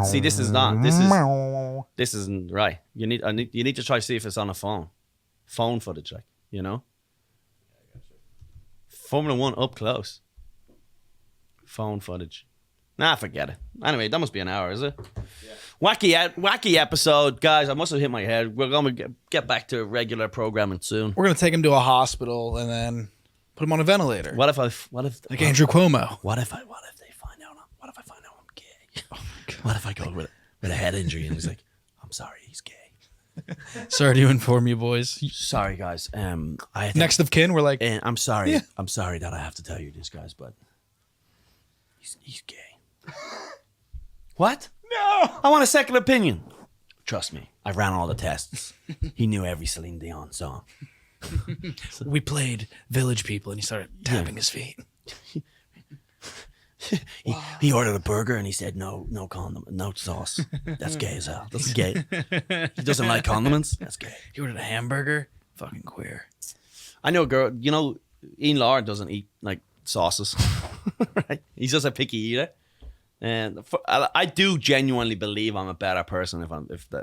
See, this is not. This isn't right. You need to try to see if it's on a phone footage, like Formula One up close. Phone footage. Nah, forget it. Anyway, that must be an hour, is it? Yeah. Wacky episode, guys. I must have hit my head. We're gonna get back to regular programming soon. We're gonna take him to a hospital and then put him on a ventilator. What if Andrew Cuomo? What if I find out I'm gay? Oh what if I go with a head injury and he's like, I'm sorry, he's gay. Sorry to inform you, boys. Sorry, guys. Next of kin, we're like, I'm sorry. Yeah. I'm sorry that I have to tell you this, guys, but he's gay. What? No. I want a second opinion. Trust me, I ran all the tests. He knew every Celine Dion song. we played Village People, and he started tapping his feet. He ordered a burger and he said no condom, no sauce. That's gay as hell. That's gay. He doesn't like condiments. That's gay. He ordered a hamburger. Fucking queer. I know a girl. Ian Lahr doesn't eat like sauces. Right? He's just a picky eater. And I do genuinely believe I'm a better person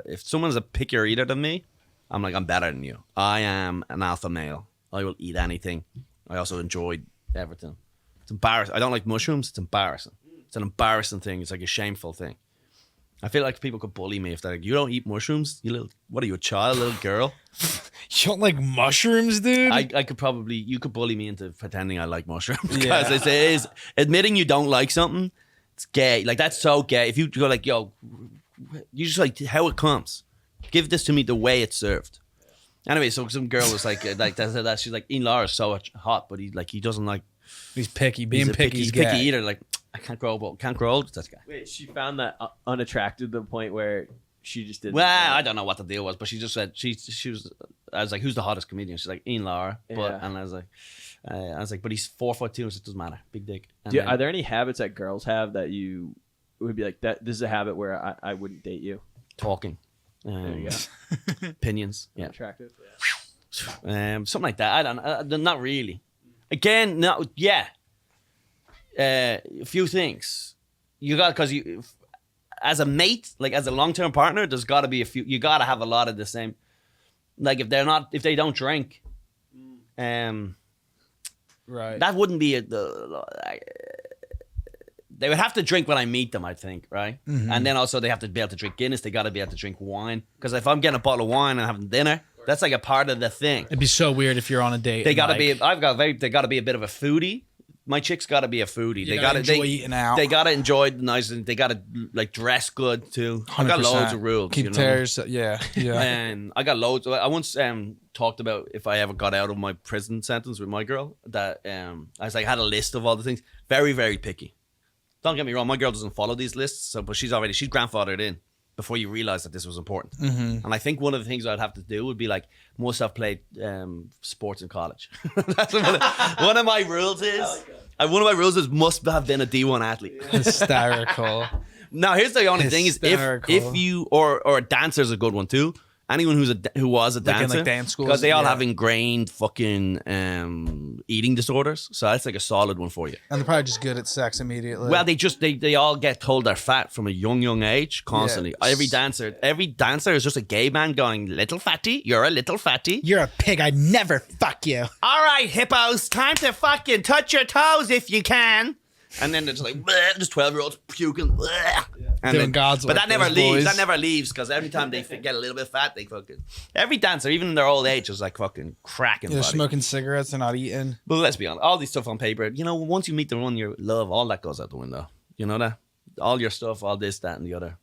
if someone's a pickier eater than me. I'm better than you. I am an alpha male. I will eat anything. I also enjoy everything. It's embarrassing. I don't like mushrooms. It's embarrassing. It's an embarrassing thing. It's like a shameful thing. I feel like people could bully me if they're like, you don't eat mushrooms? What are you, a child, little girl? You don't like mushrooms, dude? You could bully me into pretending I like mushrooms. Because it is admitting you don't like something, it's gay. Like, that's so gay. If you go like, yo, you just like how it comes. Give this to me the way it's served. Anyway, so some girl was like that. She's like, Ian Lahr is so hot, but he doesn't like. He's picky. He's a picky eater. Like, I can't grow old. That's guy. Wait, she found that unattractive to the point where she just didn't. Well, I don't know what the deal was, but she just said she was. I was like, who's the hottest comedian? She's like, Ian Lahr. And I was like, but he's 4'2", so it doesn't matter. Big dick. Are there any habits that girls have that you would be like that? This is a habit where I wouldn't date you. Talking. There you go. Opinions. Yeah. Attractive. Something like that. I don't. Not really. Again, no, yeah. A few things. You got, because you, as a mate, like as a long-term partner, there's got to be a few. You got to have a lot of the same. Like if they don't drink, Right. that wouldn't be they would have to drink when I meet them, I think, right? Mm-hmm. And then also they have to be able to drink Guinness. They got to be able to drink wine. Because if I'm getting a bottle of wine and having dinner, that's like a part of the thing. It'd be so weird if you're on a date. They and, got to like, be. They got to be a bit of a foodie. My chick's got to be a foodie. You gotta enjoy eating out. They got to enjoy the nice, and they got to like dress good too. I got 100%. loads of rules. Keep you know? tears. Yeah. And I got loads. I once talked about if I ever got out of my prison sentence with my girl, that I was like had a list of all the things. Very, very picky. Don't get me wrong, my girl doesn't follow these lists, but she's grandfathered in before you realize that this was important. Mm-hmm. And I think one of the things I'd have to do would be like, must have played sports in college. That's one of my rules is. One of my rules is must have been a D1 athlete. Hysterical. Now, here's the only thing is if you or a dancer is a good one too. Anyone who was a dancer, like dance schools, because they all have ingrained fucking eating disorders, so that's like a solid one for you. And they're probably just good at sex immediately. Well, they all get told they're fat from a young age constantly. Yeah. Every dancer is just a gay man going, "Little fatty, you're a little fatty. You're a pig. I'd never fuck you. All right, hippos, time to fucking touch your toes if you can." And then they're just like, bleh, just 12-year-olds puking. Bleh. And Doing God's but work, that never those leaves. boys. That never leaves because every time they get a little bit fat, they fucking. Every dancer, even in their old age, is like fucking cracking. They're body. smoking cigarettes. They're not eating. But let's be honest, all these stuff on paper, once you meet the one you love, all that goes out the window. You know that? All your stuff, all this, that, and the other.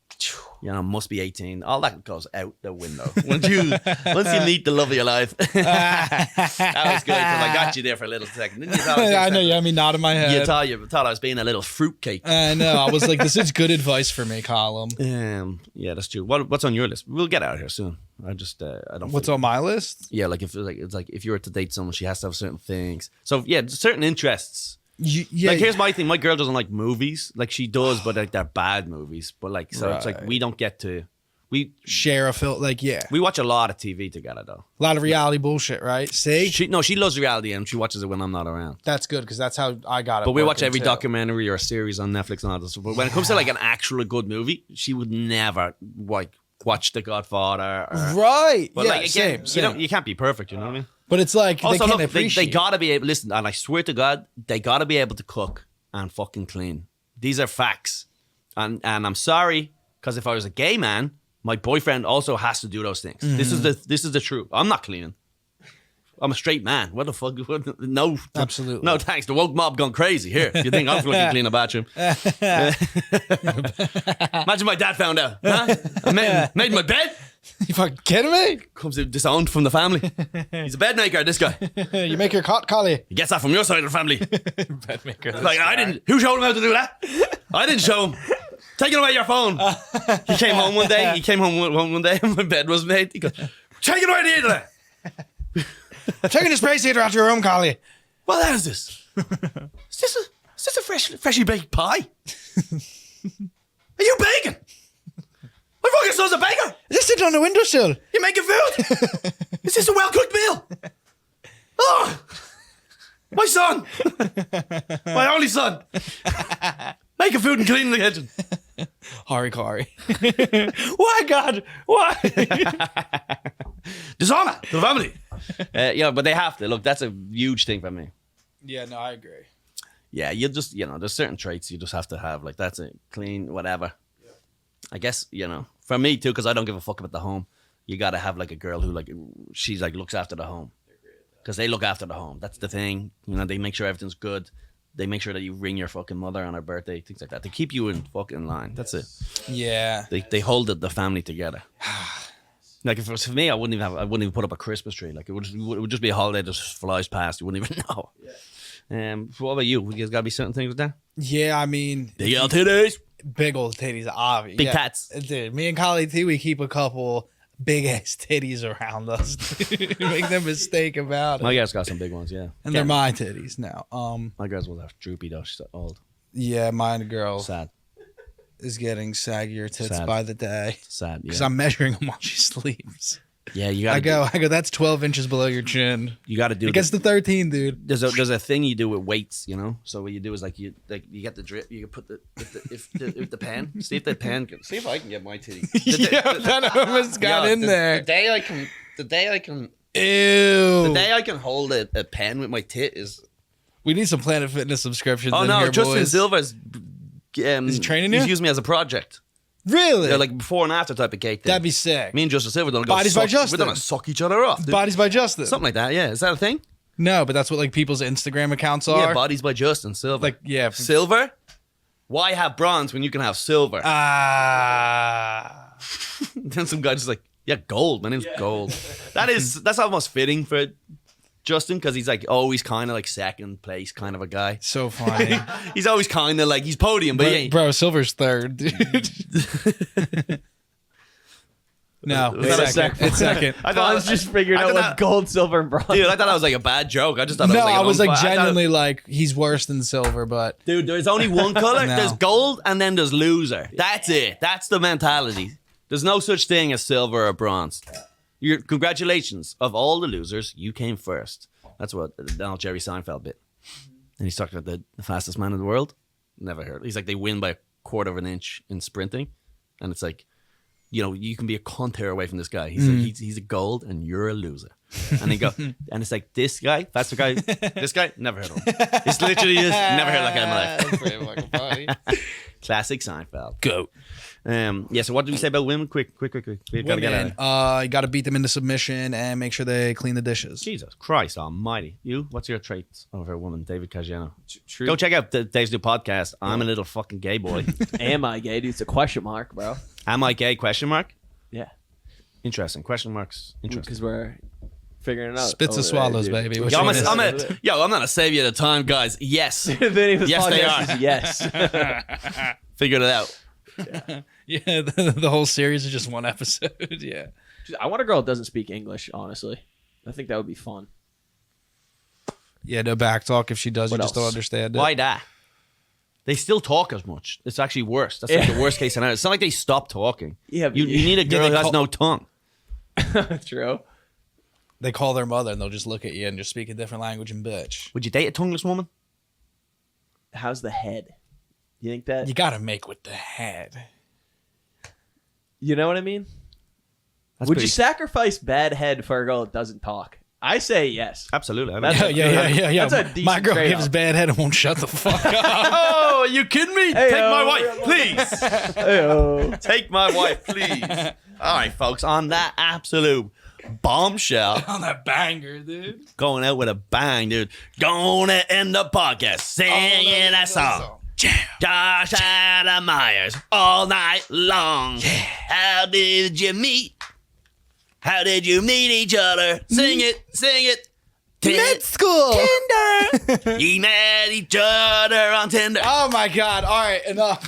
Must be 18. All that goes out the window. Once you meet the love of your life. That was good because I got you there for a little second. Didn't you? I know. Yeah, me nodding my head. You thought I was being a little fruitcake. I know. I was like, this is good advice for me, Colum. Yeah, that's true. What's on your list? We'll get out of here soon. I don't. What's on my list? Yeah, like it's like if you were to date someone, she has to have certain things. So yeah, certain interests. Yeah. Like here's my thing. My girl doesn't like movies. Like she does, but like they're bad movies. But like so it's like we don't get to share a film. Like we watch a lot of TV together though. A lot of reality bullshit, right? See, She loves reality and she watches it when I'm not around. that's good because that's how I got it. But we watch working, every too. documentary or a series on Netflix and all this stuff. But when it comes to like an actual good movie, she would never like watch The Godfather. Right. But yeah, like again, same. you can't be perfect. You know what I mean? But it's like Also, they can't look, they appreciate. gotta be able. Listen, and I swear to God, they gotta be able to cook and fucking clean. These are facts, and I'm sorry because if I was a gay man, my boyfriend also has to do those things. This is the truth. I'm not cleaning. I'm a straight man. What the fuck? No, Absolutely. no thanks. The woke mob gone crazy here. You think I'm fucking clean a bathroom? Imagine my dad found out. Huh? I made my bed. You fucking kidding me? Comes in disowned from the family. He's a bed maker. This guy. You make your cot collie. He gets that from your side of the family. Bed maker. Like I didn't. Who showed him how to do that? I didn't show him. Taking away your phone. He came home one day. One day, and my bed was made. He goes, "Taking away the internet. Taking the space heater out your room, collie. What the hell is this? Is this a freshly baked pie? Are you baking? My fucking son's a baker. Is this sitting on the windowsill? You making food? Is this a well cooked meal? Oh, my son, my only son, making food and cleaning the kitchen. Harikari. Why, God? Why? Dishonor to the family. But they have to. Look, that's a huge thing for me. Yeah, no, I agree. Yeah, you just, there's certain traits you just have to have. Like, that's it. Clean, whatever. Yeah. I guess, for me too, because I don't give a fuck about the home. You got to have like a girl who like, she's like looks after the home. Because they look after the home. That's the thing. They make sure everything's good. They make sure that you ring your fucking mother on her birthday, things like that. They keep you in fucking line. That's it. Yeah. They hold the family together. Like if it was for me, I wouldn't even put up a Christmas tree. Like it would just be a holiday that just flies past. You wouldn't even know. Yeah. What about you? You guys got to be certain things with that? Yeah, I mean, Big old titties. big old titties, obvious. Big tats. Dude, me and Collie too, we keep a couple big ass titties around us. Make no mistake about it. My girl's got some big ones, yeah. And they're my titties now. My girl's will have droopy though. She's old. Yeah, my girl Sad. is getting saggier tits Sad. by the day. Sad. Because Yeah. I'm measuring them while she sleeps. Yeah, you got. I go. That's 12 inches below your chin. You got to do. It gets to 13, dude. There's a thing you do with weights, you know. So what you do is like you get the drip. You can put if the pen. See if the pen. See if I can get my titty. That almost got in there. The day I can. Ew. The day I can hold a pen with my tit is. We need some Planet Fitness subscriptions. Oh in no, here, Justin boys. Silva's. Is he training you? He's used me as a project. Really? They're like before and after type of cake thing. That'd be sick. Me and Justin Silva don't Bodies by Justin. We're gonna suck each other off. Dude. Bodies by Justin. Something like that. Yeah, is that a thing? No, but that's what like people's Instagram accounts are. Yeah, Bodies by Justin Silva. Like yeah, silver. Why have bronze when you can have silver? Then some guy just like, yeah, gold. My name's Gold. That's almost fitting for Justin because he's like always kind of like second place kind of a guy. So funny. He's always kind of like he's podium, but he ain't. Bro, silver's third, dude. No, it's second. I thought Bronze just figured out what gold, silver, and bronze. Dude, I thought that was like a bad joke. I just thought. No, it was like I was like I thought- genuinely like he's worse than silver, but Dude, there's only one color. No. There's gold and then there's loser. That's it. That's the mentality. There's no such thing as silver or bronze. Congratulations. Of all the losers, you came first. That's what the old Jerry Seinfeld bit. And he's talking about the fastest man in the world. Never heard. He's like, they win by a quarter of an inch in sprinting. And it's like, you know, you can be a cunt hair away from this guy. He's like, he's a gold and you're a loser. And they go, and it's like, this guy, that's the guy, this guy, never heard of him. It's literally just never heard that guy in my life. Classic Seinfeld. goat. Yeah, so what did we say about women? Quick. We've got to get at it. You got to beat them into submission and make sure they clean the dishes. Jesus Christ almighty. You? What's your traits of a woman, David Caggiano? True. Go check out the Dave's New podcast. I'm a little fucking gay boy. Am I gay? Dude, it's a question mark, bro. Am I gay? Question mark? Yeah. Interesting. Question marks. Interesting. Because we're figuring it out. Spits and over swallows, there, dude. baby. What Yo, you I'm gonna not a savior at the time, guys. Yes. The name of this Yes, they podcast are. is Yes. Figured it out. Yeah, the whole series is just one episode. Yeah. I want a girl that doesn't speak English, honestly. I think that would be fun. Yeah, no back talk. If she does, What you just don't else? understand it. Why that? They still talk as much. It's actually worse. That's like the worst case scenario. It's not like they stop talking. Yeah, but You need a girl they who has call- no tongue. True. They call their mother and they'll just look at you and just speak a different language and bitch. Would you date a tongueless woman? How's the head? You think that? You got to make with the head. You know what I mean? That's Would pretty- you sacrifice bad head for a girl that doesn't talk? I say yes. Absolutely. I mean, That's Yeah. That's a decent My girl trade-off. gives bad head and won't shut the fuck up. oh, are you kidding me? Take my wife, please. Heyo. Take my wife, please. All right, folks. On that absolute bombshell, On that banger, dude. going out with a bang, dude. Gonna end the podcast singing that song. Josh Adam Myers all night long. How did you meet? How did you meet each other? Sing it. Med school. Tinder. You met each other on Tinder. Oh my God. All right, enough.